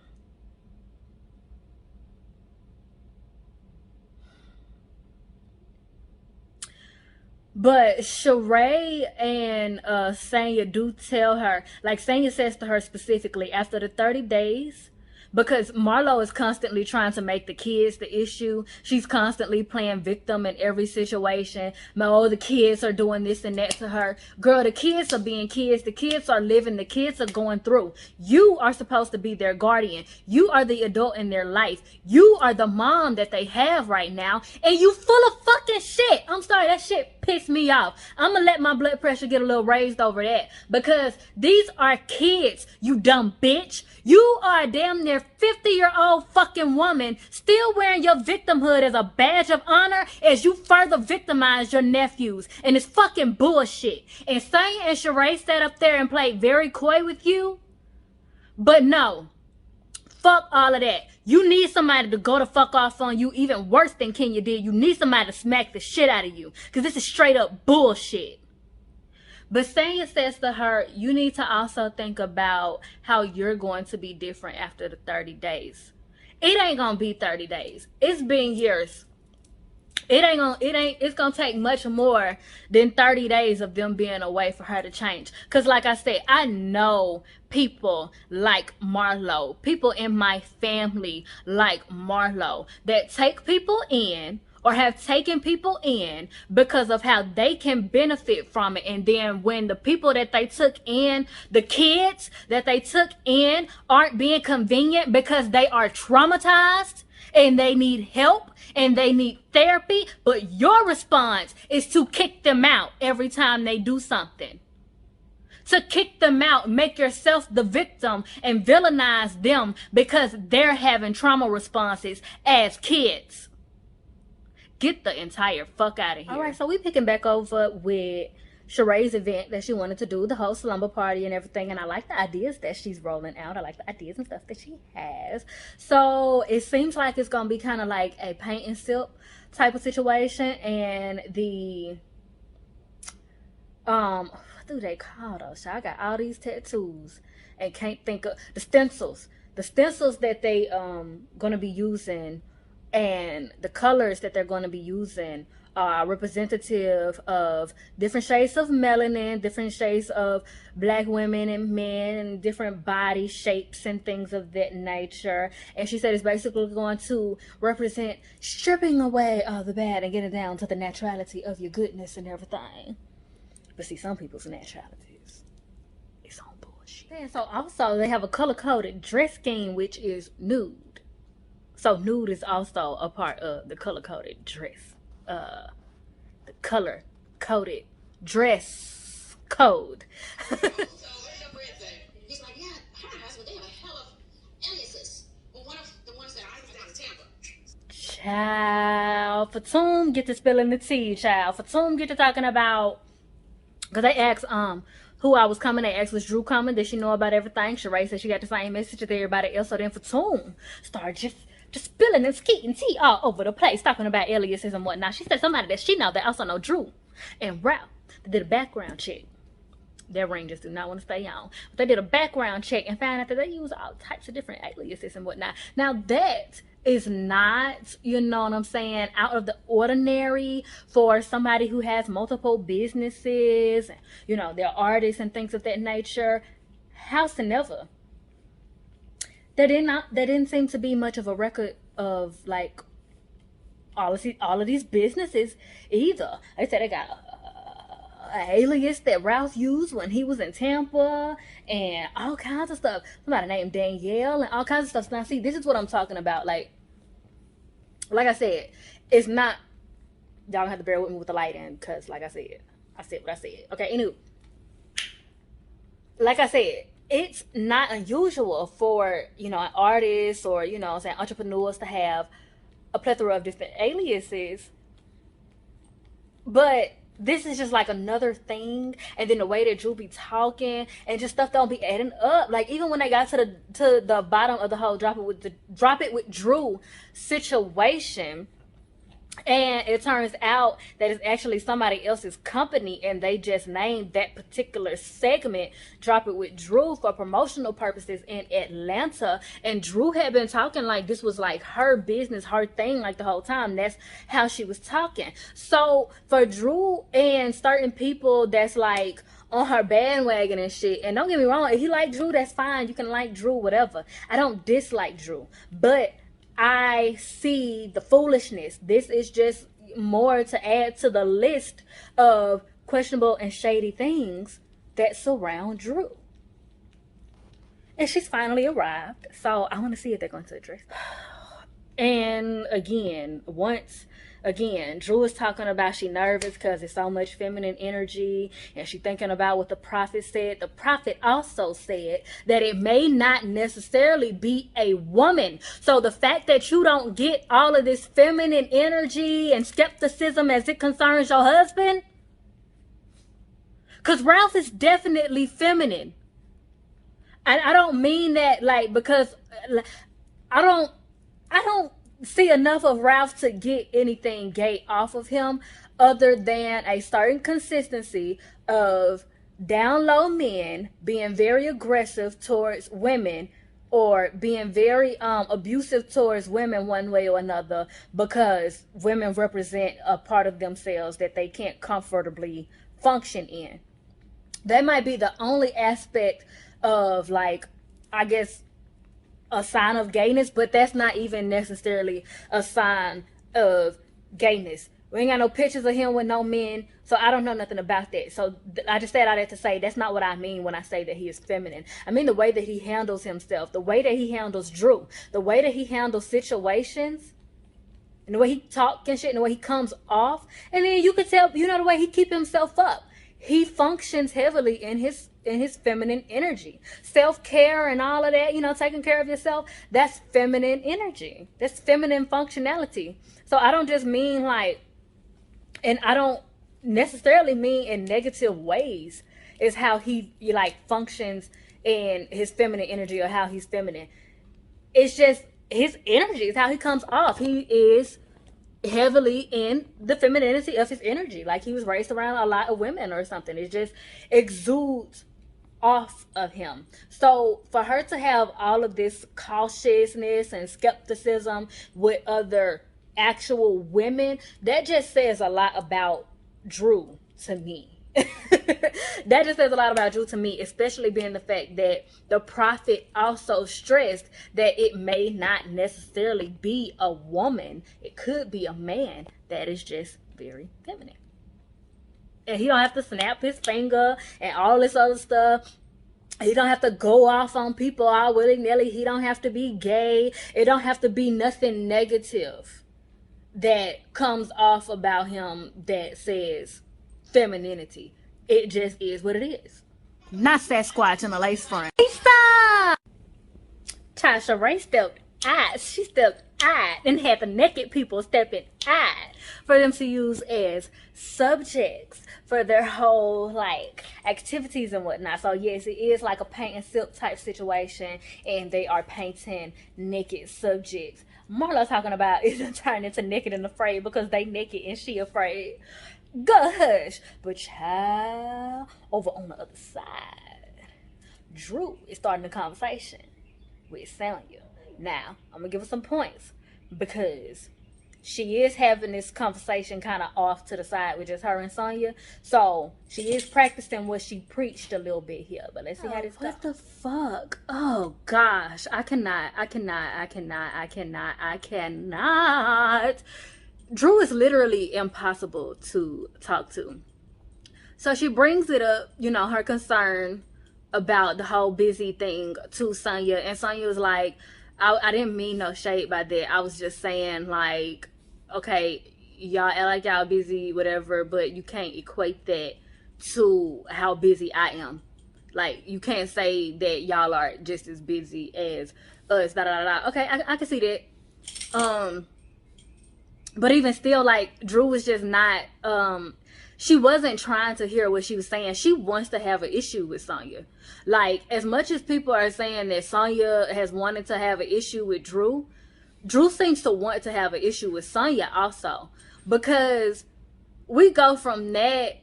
But Sheree and Sanya do tell her, like Sanya says to her specifically, after the 30 days, because Marlo is constantly trying to make the kids the issue. She's constantly playing victim in every situation. Oh, the kids are doing this and that to her. Girl, the kids are being kids. The kids are living. The kids are going through. You are supposed to be their guardian. You are the adult in their life. You are the mom that they have right now. And you full of fucking shit. I'm sorry, that shit pissed me off. I'm gonna let my blood pressure get a little raised over that. Because these are kids, you dumb bitch. You are a damn near 50-year-old fucking woman still wearing your victimhood as a badge of honor as you further victimize your nephews. And it's fucking bullshit. And Sanya and Sheree sat up there and played very coy with you. But no. Fuck all of that. You need somebody to go the fuck off on you even worse than Kenya did. You need somebody to smack the shit out of you. Because this is straight up bullshit. But Sanya says to her, you need to also think about how you're going to be different after the 30 days. It ain't gonna be 30 days. It's been years. It's gonna take much more than 30 days of them being away for her to change. Cause like I said, I know people like Marlo, people in my family like Marlo that take people in or have taken people in because of how they can benefit from it. And then when the people that they took in, the kids that they took in aren't being convenient because they are traumatized and they need help and they need therapy, but your response is to kick them out every time they do something. To kick them out, make yourself the victim and villainize them because they're having trauma responses as kids. Get the entire fuck out of here. All right, so we picking back over with Sheree's event that she wanted to do, the whole slumber party and everything. And I like the ideas that she's rolling out. I like the ideas and stuff that she has. So it seems like it's going to be kind of like a paint and sip type of situation. And the, what do they call those? I got all these tattoos and can't think of the stencils. the stencils that they gonna be using and the colors that they're gonna be using are representative of different shades of melanin, different shades of black women and men, and different body shapes and things of that nature. And she said it's basically going to represent stripping away all the bad and getting down to the naturality of your goodness and everything. But see, some people's naturalities is on bullshit. And so also they have a color-coded dress scheme, which is nude. So nude is also a part of the color-coded dress. The color-coded dress code. So where's your bread thing? He's like, yeah, her husband, they have a hell of aliases. Well, one of the ones that I was down in Tampa. Child, Fatum get to spilling the tea, child. Fatum get to talking about, because they asked who I was coming. They asked, was Drew coming? Did she know about everything? Sheree said she got the same message as everybody else. So then Fatum started just spilling and skeeting tea all over the place, talking about aliases and whatnot. She said somebody that she know that also know Drew and Ralph. They did a background check. Their ring just do not want to stay on. But they did a background check and found out that they use all types of different aliases and whatnot. Now that is not, you know what I'm saying, out of the ordinary for somebody who has multiple businesses, and, you know, they're artists and things of that nature. Howsoever, there didn't seem to be much of a record of like all of these businesses either. They said they got an alias that Ralph used when he was in Tampa and all kinds of stuff. Somebody named Danielle and all kinds of stuff. Now see, this is what I'm talking about. Like I said, it's not, y'all gonna have to bear with me with the lighting, because like I said what I said. Okay, anyway, like I said, it's not unusual for, you know, an artist or, you know, saying entrepreneurs to have a plethora of different aliases. But this is just like another thing. And then the way that Drew be talking and just stuff don't be adding up. Like even when they got to the bottom of the whole drop it with Drew situation, and it turns out that it's actually somebody else's company and they just named that particular segment Drop It With Drew for promotional purposes in Atlanta. And Drew had been talking like this was like her business, her thing, like the whole time. That's how she was talking. So for Drew and certain people that's like on her bandwagon and shit, and don't get me wrong, if you like Drew, that's fine. You can like Drew, whatever. I don't dislike Drew, but I see the foolishness. This is just more to add to the list of questionable and shady things that surround Drew. And she's finally arrived, so I want to see if they're going to address it. And again, Drew is talking about she nervous because it's so much feminine energy, and she thinking about what the prophet said. The prophet also said that it may not necessarily be a woman. So the fact that you don't get all of this feminine energy and skepticism as it concerns your husband, because Ralph is definitely feminine. I don't mean that like because I don't see enough of Ralph to get anything gay off of him, other than a certain consistency of down low men being very aggressive towards women, or being very abusive towards women one way or another, because women represent a part of themselves that they can't comfortably function in. That might be the only aspect of, like, I guess, a sign of gayness, but that's not even necessarily a sign of gayness. We ain't got no pictures of him with no men, so I don't know nothing about that. So I just said all that to say that's not what I mean when I say that he is feminine. I mean the way that he handles himself, the way that he handles Drew, the way that he handles situations, and the way he talks and shit, and the way he comes off. And then you could tell, you know, the way he keep himself up. He functions heavily in his feminine energy. Self-care and all of that, you know, taking care of yourself, that's feminine energy. That's feminine functionality. So I don't just mean like, and I don't necessarily mean in negative ways, is how he like functions in his feminine energy, or how he's feminine. It's just his energy is how he comes off. He is heavily in the femininity of his energy, like he was raised around a lot of women or something. It just exudes off of him. So for her to have all of this cautiousness and skepticism with other actual women, that just says a lot about Drew to me. That just says a lot about Drew to me, especially being the fact that the prophet also stressed that it may not necessarily be a woman. It could be a man that is just very feminine. And he don't have to snap his finger and all this other stuff. He don't have to go off on people all willy-nilly. He don't have to be gay. It don't have to be nothing negative that comes off about him that says femininity. It just is what it is. Not Sasquatch and the lace front. Stop! Tasha Ray stepped out. She stepped out and had the naked people stepping out for them to use as subjects for their whole like activities and whatnot. So yes, it is like a paint and sip type situation, and they are painting naked subjects. Marlo talking about is turning into naked and afraid because they naked and she afraid. Gosh, but child, over on the other side, Drew is starting a conversation with Sonya. Now, I'm gonna give her some points because she is having this conversation kind of off to the side with just her and Sonya. So she is practicing what she preached a little bit here. But let's see how this goes. What the fuck? Oh gosh, I cannot. Drew is literally impossible to talk to. So she brings it up, you know, her concern about the whole busy thing to Sonya. And Sonya was like, I didn't mean no shade by that. I was just saying, like, okay, y'all act like y'all busy, whatever, but you can't equate that to how busy I am. Like, you can't say that y'all are just as busy as us, da da da da. Okay, I can see that. But even still, like, Drew was just not, she wasn't trying to hear what she was saying. She wants to have an issue with Sonya. Like, as much as people are saying that Sonya has wanted to have an issue with Drew, Drew seems to want to have an issue with Sonya also. Because we go from that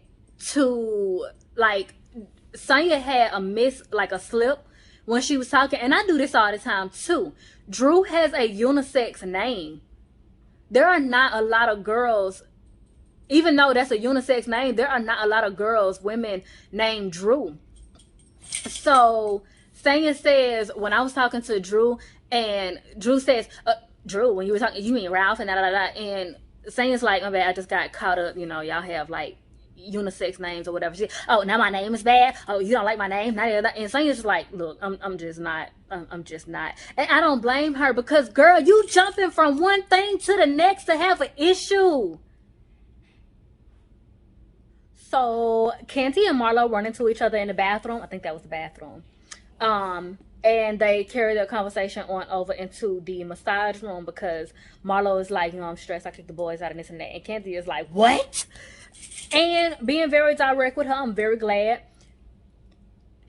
to, like, Sonya had a slip when she was talking. And I do this all the time, too. Drew has a unisex name. There are not a lot of girls, even though that's a unisex name, there are not a lot of girls, women named Drew. So Sonya says, when I was talking to Drew, and Drew says, Drew, when you were talking, you mean Ralph and da da da. And Sonya's like, my bad, I just got caught up, you know, y'all have like unisex names or whatever. She, oh, now my name is bad. Oh, you don't like my name? And Sonya's just like, look, I'm just not. And I don't blame her because, girl, you jumping from one thing to the next to have an issue. So Canty and Marlo run into each other in the bathroom. I think that was the bathroom. And they carry their conversation on over into the massage room because Marlo is like, you know, I'm stressed. I kicked the boys out and this and that. And Canty is like, what? And being very direct with her, I'm very glad.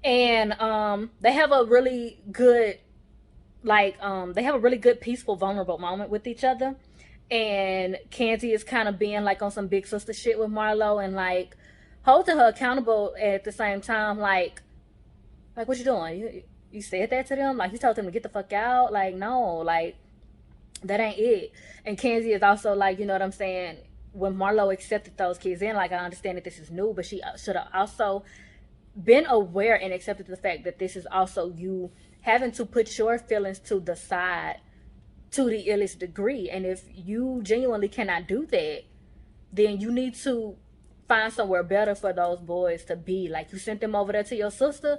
And they have a really good, peaceful, vulnerable moment with each other. And Canty is kind of being like on some big sister shit with Marlo and like holding her accountable at the same time. Like what you doing? You said that to them? Like, you told them to get the fuck out? Like, no, like, that ain't it. And Canty is also like, you know what I'm saying? When Marlo accepted those kids in, like, I understand that this is new, but she should have also been aware and accepted the fact that this is also you having to put your feelings to the side to the illest degree. And if you genuinely cannot do that, then you need to find somewhere better for those boys to be. Like, you sent them over there to your sister,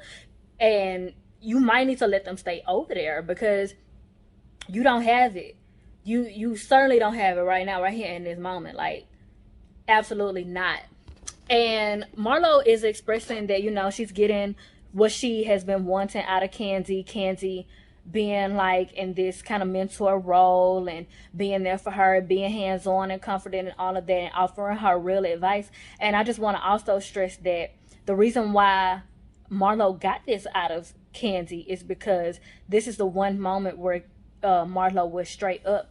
and you might need to let them stay over there because you don't have it. You certainly don't have it right now, right here in this moment. Like, absolutely not. And Marlo is expressing that, you know, she's getting what she has been wanting out of Canty. Canty being like in this kind of mentor role and being there for her, being hands-on and comforting and all of that, and offering her real advice. And I just want to also stress that the reason why Marlo got this out of Canty is because this is the one moment where Marlo was straight up.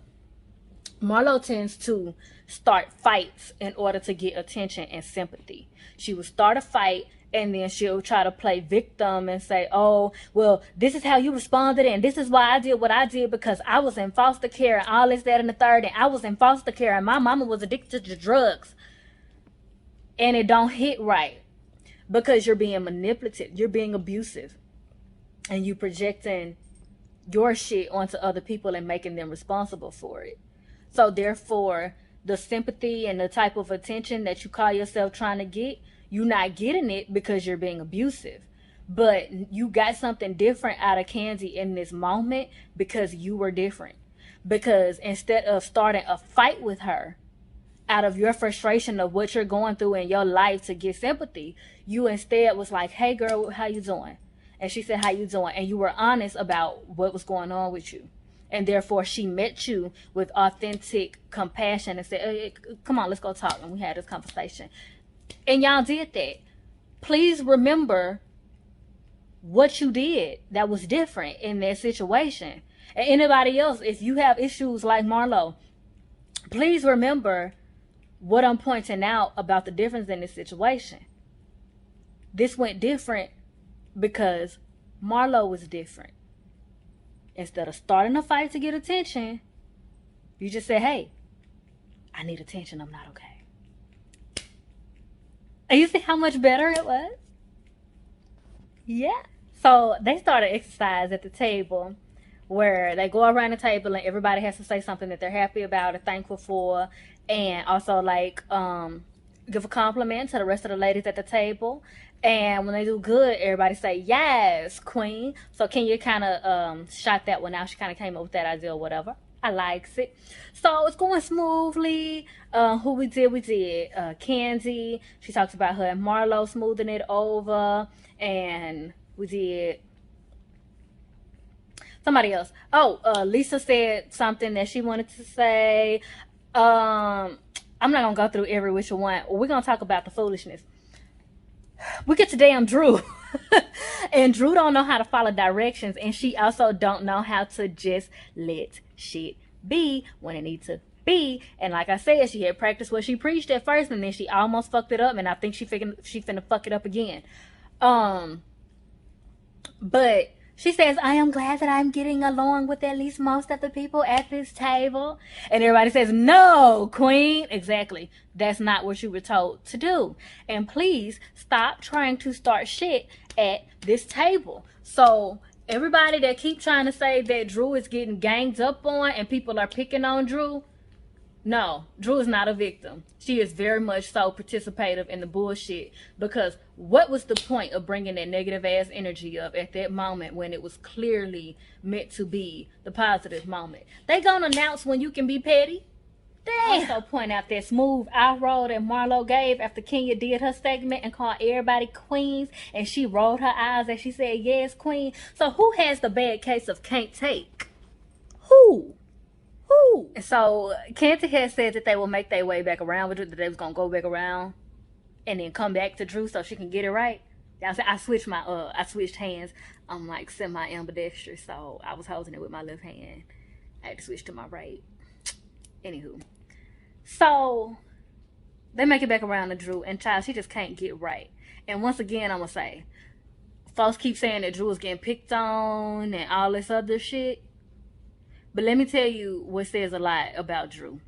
Marlo tends to start fights in order to get attention and sympathy. She would start a fight And then she'll try to play victim and say, oh, well, this is how you responded, and this is why I did what I did, because I was in foster care and all this, that, and the third, and I was in foster care and my mama was addicted to drugs. And it don't hit right because you're being manipulative, you're being abusive, and you projecting your shit onto other people and making them responsible for it. So therefore, the sympathy and the type of attention that you call yourself trying to get, you're not getting it because you're being abusive. But you got something different out of Kenzie in this moment because you were different. Because instead of starting a fight with her out of your frustration of what you're going through in your life to get sympathy, you instead was like, hey girl, how you doing? And she said, how you doing? And you were honest about what was going on with you. And therefore, she met you with authentic compassion and said, hey, come on, let's go talk. And we had this conversation. And y'all did that. Please remember what you did that was different in that situation. And anybody else, if you have issues like Marlo, please remember what I'm pointing out about the difference in this situation. This went different because Marlo was different. Instead of starting a fight to get attention, you just say, hey, I need attention, I'm not okay. And you see how much better it was? Yeah. So they started exercise at the table where they go around the table and everybody has to say something that they're happy about or thankful for. And also like give a compliment to the rest of the ladies at the table. And when they do good, everybody say, yes, queen. So Kenya kind of shot that one out. She kind of came up with that idea or whatever. I likes it. So it's going smoothly. Who we did. Kenzie. She talks about her and Marlo smoothing it over. And we did somebody else. Oh, Lisa said something that she wanted to say. I'm not going to go through every which one. We're going to talk about the foolishness. We get to damn Drew. And Drew don't know how to follow directions, and she also don't know how to just let shit be when it needs to be. And like I said, she had practiced what she preached at first, and then she almost fucked it up, and I think she finna fuck it up again. But she says, I am glad that I'm getting along with at least most of the people at this table. And everybody says, no, queen. Exactly. That's not what you were told to do. And please stop trying to start shit at this table. So everybody that keep trying to say that Drew is getting ganged up on and people are picking on Drew, no, Drew is not a victim. She is very much so participative in the bullshit, because what was the point of bringing that negative ass energy up at that moment when it was clearly meant to be the positive moment? They gonna announce when you can be petty. They also point out that smooth eye roll that Marlo gave after Kenya did her segment and called everybody queens, and she rolled her eyes as she said, yes, queen. So who has the bad case of can't take? Who? So Kenzie had said that they will make their way back around with Drew, that they was gonna go back around and then come back to Drew so she can get it right. I switched hands. I'm like semi-ambidextrous, so I was holding it with my left hand. I had to switch to my right. Anywho, so they make it back around to Drew, and child, she just can't get right. And once again, I'm gonna say, folks keep saying that Drew is getting picked on and all this other shit. But let me tell you what says a lot about Drew.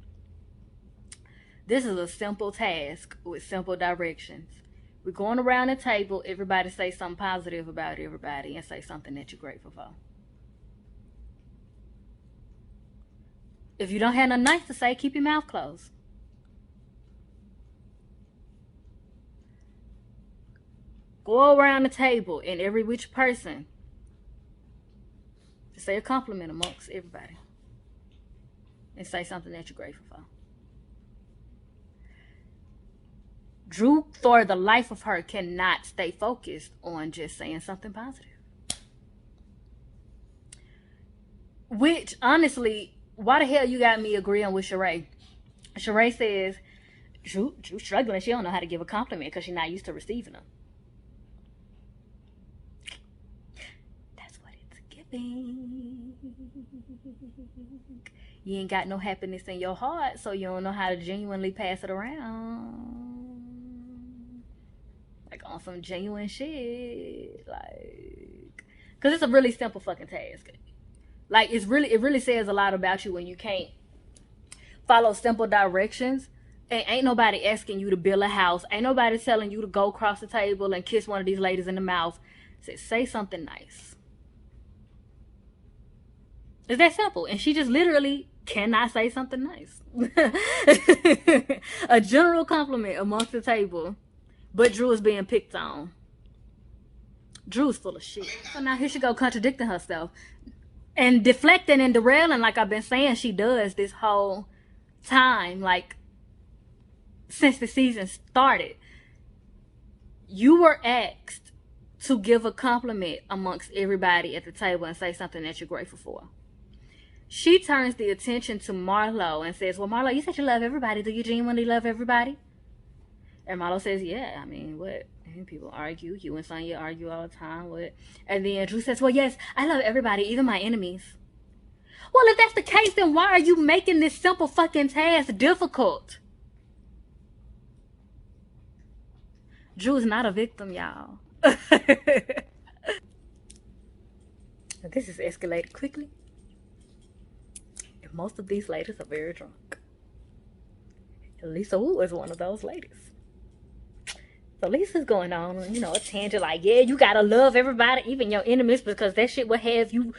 This is a simple task with simple directions. We're going around the table. Everybody say something positive about everybody and say something that you're grateful for. If you don't have nothing nice to say, keep your mouth closed. Go around the table and every which person to say a compliment amongst everybody and say something that you're grateful for. Drew, for the life of her, cannot stay focused on just saying something positive. Which, honestly, why the hell you got me agreeing with Sheree? Sheree says, Drew's struggling. She don't know how to give a compliment because she's not used to receiving them. That's what it's giving. You ain't got no happiness in your heart, so you don't know how to genuinely pass it around. Like, on some genuine shit. Like, because it's a really simple fucking task. Like, it really says a lot about you when you can't follow simple directions. And ain't nobody asking you to build a house. Ain't nobody telling you to go across the table and kiss one of these ladies in the mouth. Say something nice. It's that simple. And she just literally cannot say something nice. A general compliment amongst the table. But Drew is being picked on. Drew's full of shit. So now here she go contradicting herself. And deflecting and derailing, like I've been saying she does this whole time. Like, since the season started. You were asked to give a compliment amongst everybody at the table and say something that you're grateful for. She turns the attention to Marlo and says, well, Marlo, you said you love everybody. Do you genuinely love everybody? And Marlo says, yeah. I mean, what? People argue. You and Sonya argue all the time. What? And then Drew says, well, yes, I love everybody, even my enemies. Well, if that's the case, then why are you making this simple fucking task difficult? Drew's not a victim, y'all. This is escalated quickly. And most of these ladies are very drunk. Lisa Wu is one of those ladies. So Lisa's going on, a tangent like, yeah, you gotta love everybody, even your enemies, because that shit will have you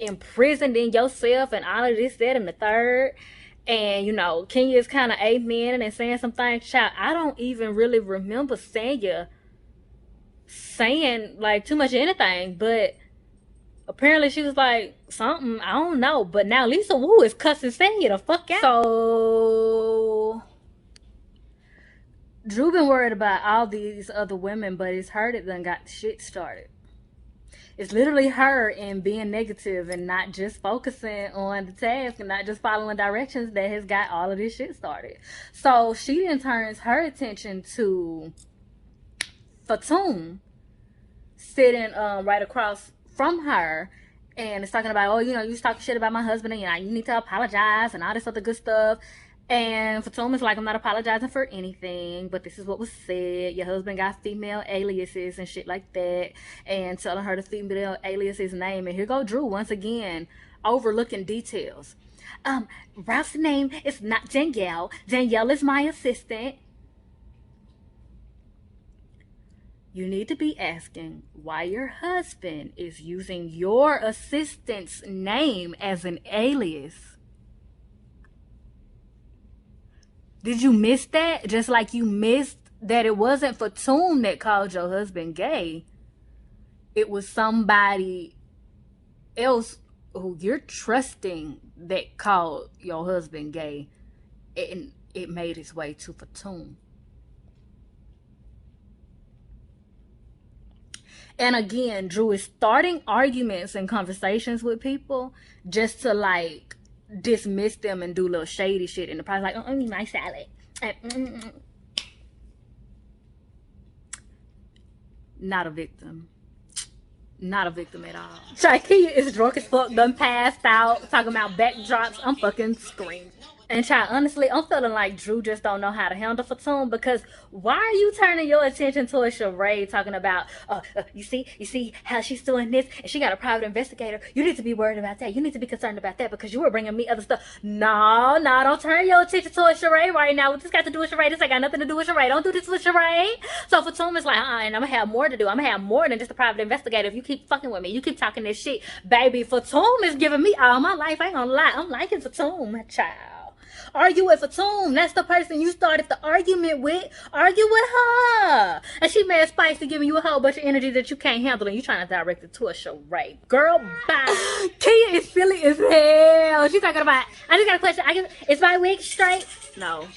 imprisoned in yourself and all of this, that, and the third. And, Kenya's kind of amen and saying some things. Child, I don't even really remember Sanya saying, like, too much of anything. But apparently she was like, something, I don't know. But now Lisa Wu is cussing Sanya the fuck out. So Drew been worried about all these other women, but it's her that done got the shit started. It's literally her and being negative and not just focusing on the task and not just following directions that has got all of this shit started. So she then turns her attention to Fatum sitting right across from her and is talking about, oh, you was talking shit about my husband and you need to apologize and all this other good stuff. And Fatum is like, I'm not apologizing for anything, but this is what was said. Your husband got female aliases and shit like that. And telling her the female alias's name. And here go Drew once again, overlooking details. Ralph's name is not Danielle. Danielle is my assistant. You need to be asking why your husband is using your assistant's name as an alias. Did you miss that? Just like you missed that it wasn't Fatum that called your husband gay. It was somebody else who you're trusting that called your husband gay. And it made its way to Fatum. And again, Drew is starting arguments and conversations with people just to like dismiss them and do little shady shit in the process, like, my salad. Not a victim. Not a victim at all. Shakia is drunk as fuck, done passed out, talking about backdrops. I'm fucking screaming. And child, honestly, I'm feeling like Drew just don't know how to handle Fatum, because why are you turning your attention to a charade talking about, you see how she's doing this and she got a private investigator. You need to be worried about that. You need to be concerned about that because you were bringing me other stuff. No, don't turn your attention to a charade right now. What this got to do with charade? This ain't got nothing to do with charade. Don't do this with charade. So Fatum is like, and I'm going to have more to do. I'm going to have more than just a private investigator. If you keep fucking with me, you keep talking this shit. Baby, Fatum is giving me all my life. I ain't gonna lie. I'm liking Fatum, my child. Argue with Fatum. That's the person you started the argument with. Argue with her. And she mad spicy, giving you a whole bunch of energy that you can't handle, and you trying to direct it to a charade. Girl, bye. Kia is silly as hell. She's talking about, I just got a question. Is my wig straight? No,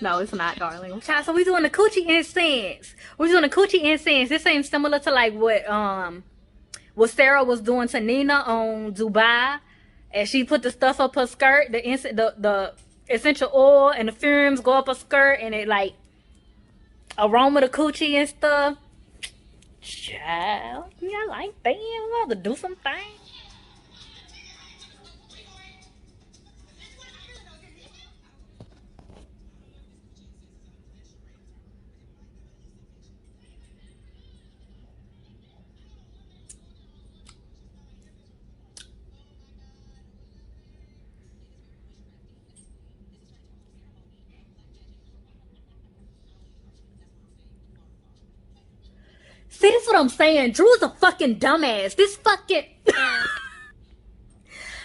it's not, darling. Child, so we doing the coochie incense. We're doing the coochie incense. This seems similar to like what Sarah was doing to Nina on Dubai. And she put the stuff up her skirt, the essential oil and the fumes go up her skirt, and it like aroma the coochie and stuff. Child, yeah, like damn, we have to do some things. what I'm saying. Drew is a fucking dumbass. This fucking...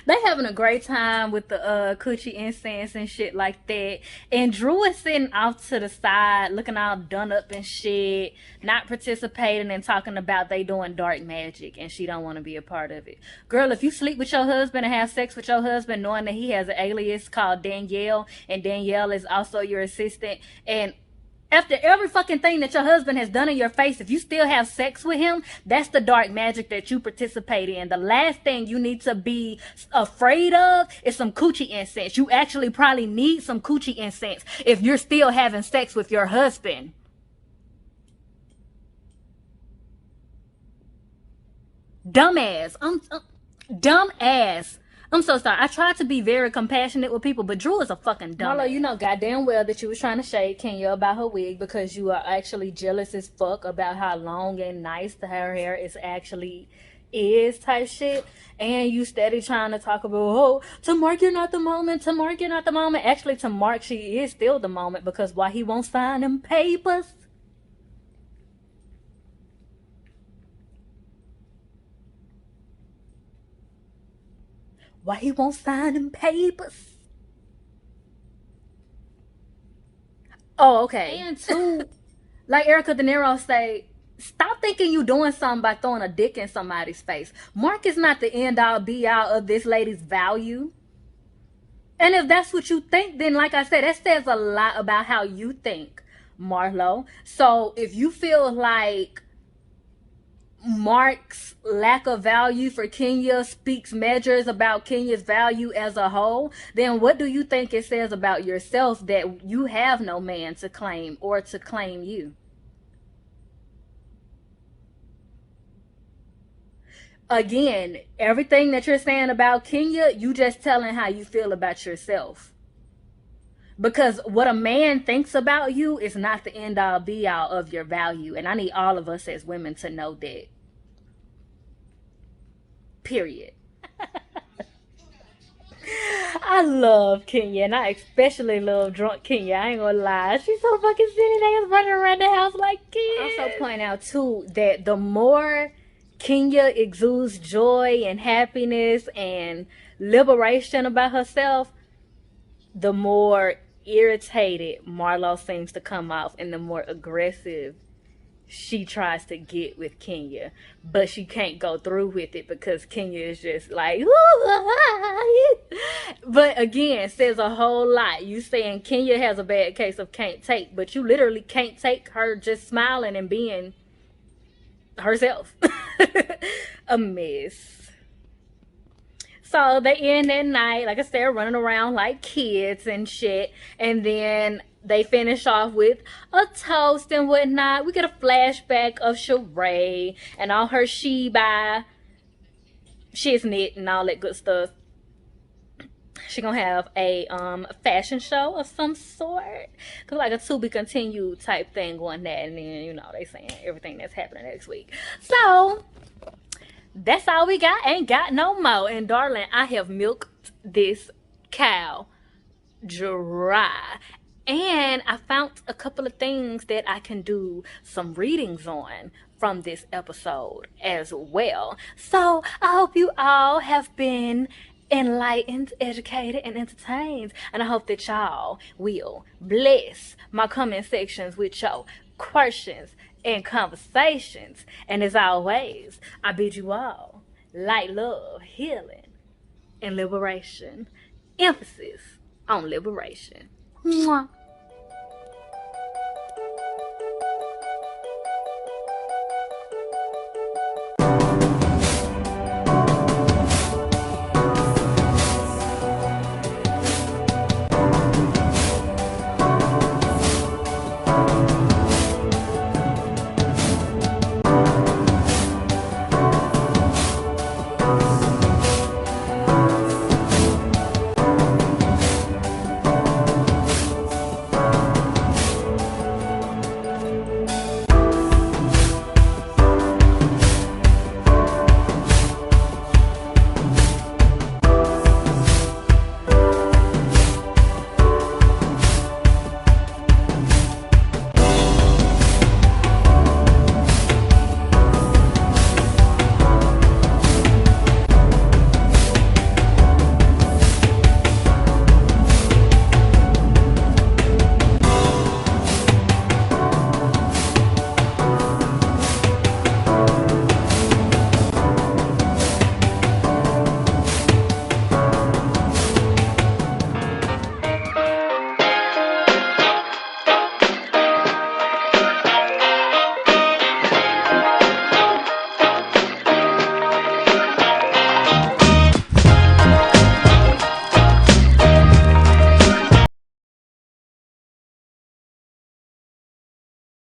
They having a great time with the coochie incense and shit like that. And Drew is sitting off to the side, looking all done up and shit, not participating and talking about they doing dark magic, and she don't want to be a part of it. Girl, if you sleep with your husband and have sex with your husband knowing that he has an alias called Danielle, and Danielle is also your assistant, and after every fucking thing that your husband has done in your face, if you still have sex with him, that's the dark magic that you participate in. The last thing you need to be afraid of is some coochie incense. You actually probably need some coochie incense if you're still having sex with your husband. Dumbass. Dumbass. I'm so sorry. I tried to be very compassionate with people, but Drew is a fucking dumb. Marlo, you know goddamn well that you was trying to shade Kenya about her wig because you are actually jealous as fuck about how long and nice her hair is actually type shit. And you steady trying to talk about, oh, to Mark, you're not the moment. To Mark, you're not the moment. Actually, to Mark, she is still the moment because why he won't sign them papers? Why he won't sign them papers? Oh, okay. And two, like Erica De Niro say, stop thinking you doing something by throwing a dick in somebody's face. Mark is not the end all be all of this lady's value. And if that's what you think, then like I said, that says a lot about how you think, Marlo. So if you feel like Mark's lack of value for Kenya speaks measures about Kenya's value as a whole, then what do you think it says about yourself that you have no man to claim or to claim you? Again, everything that you're saying about Kenya, you just telling how you feel about yourself. Because what a man thinks about you is not the end all be all of your value. And I need all of us as women to know that. Period. I love Kenya, and I especially love drunk Kenya. I ain't gonna lie. She's so fucking silly. They was running around the house like kids. Also point out too that the more Kenya exudes joy and happiness and liberation about herself, the more irritated Marlo seems to come off and the more aggressive she tries to get with Kenya. But she can't go through with it because Kenya is just like, but again, says a whole lot. You saying Kenya has a bad case of can't take, but you literally can't take her just smiling and being herself. A mess. So they end that night, like I said, running around like kids and shit. And then they finish off with a toast and whatnot. We get a flashback of Sheree and all her shiznit and all that good stuff. She gonna have a fashion show of some sort, cause like a to be continued type thing on that. And then you know they saying everything that's happening next week. So that's all we got. Ain't got no more. And darling, I have milked this cow dry. And I found a couple of things that I can do some readings on from this episode as well. So I hope you all have been enlightened, educated, and entertained. And I hope that y'all will bless my comment sections with your questions and conversations. And as always, I bid you all light, love, healing, and liberation. Emphasis on liberation. Mwah.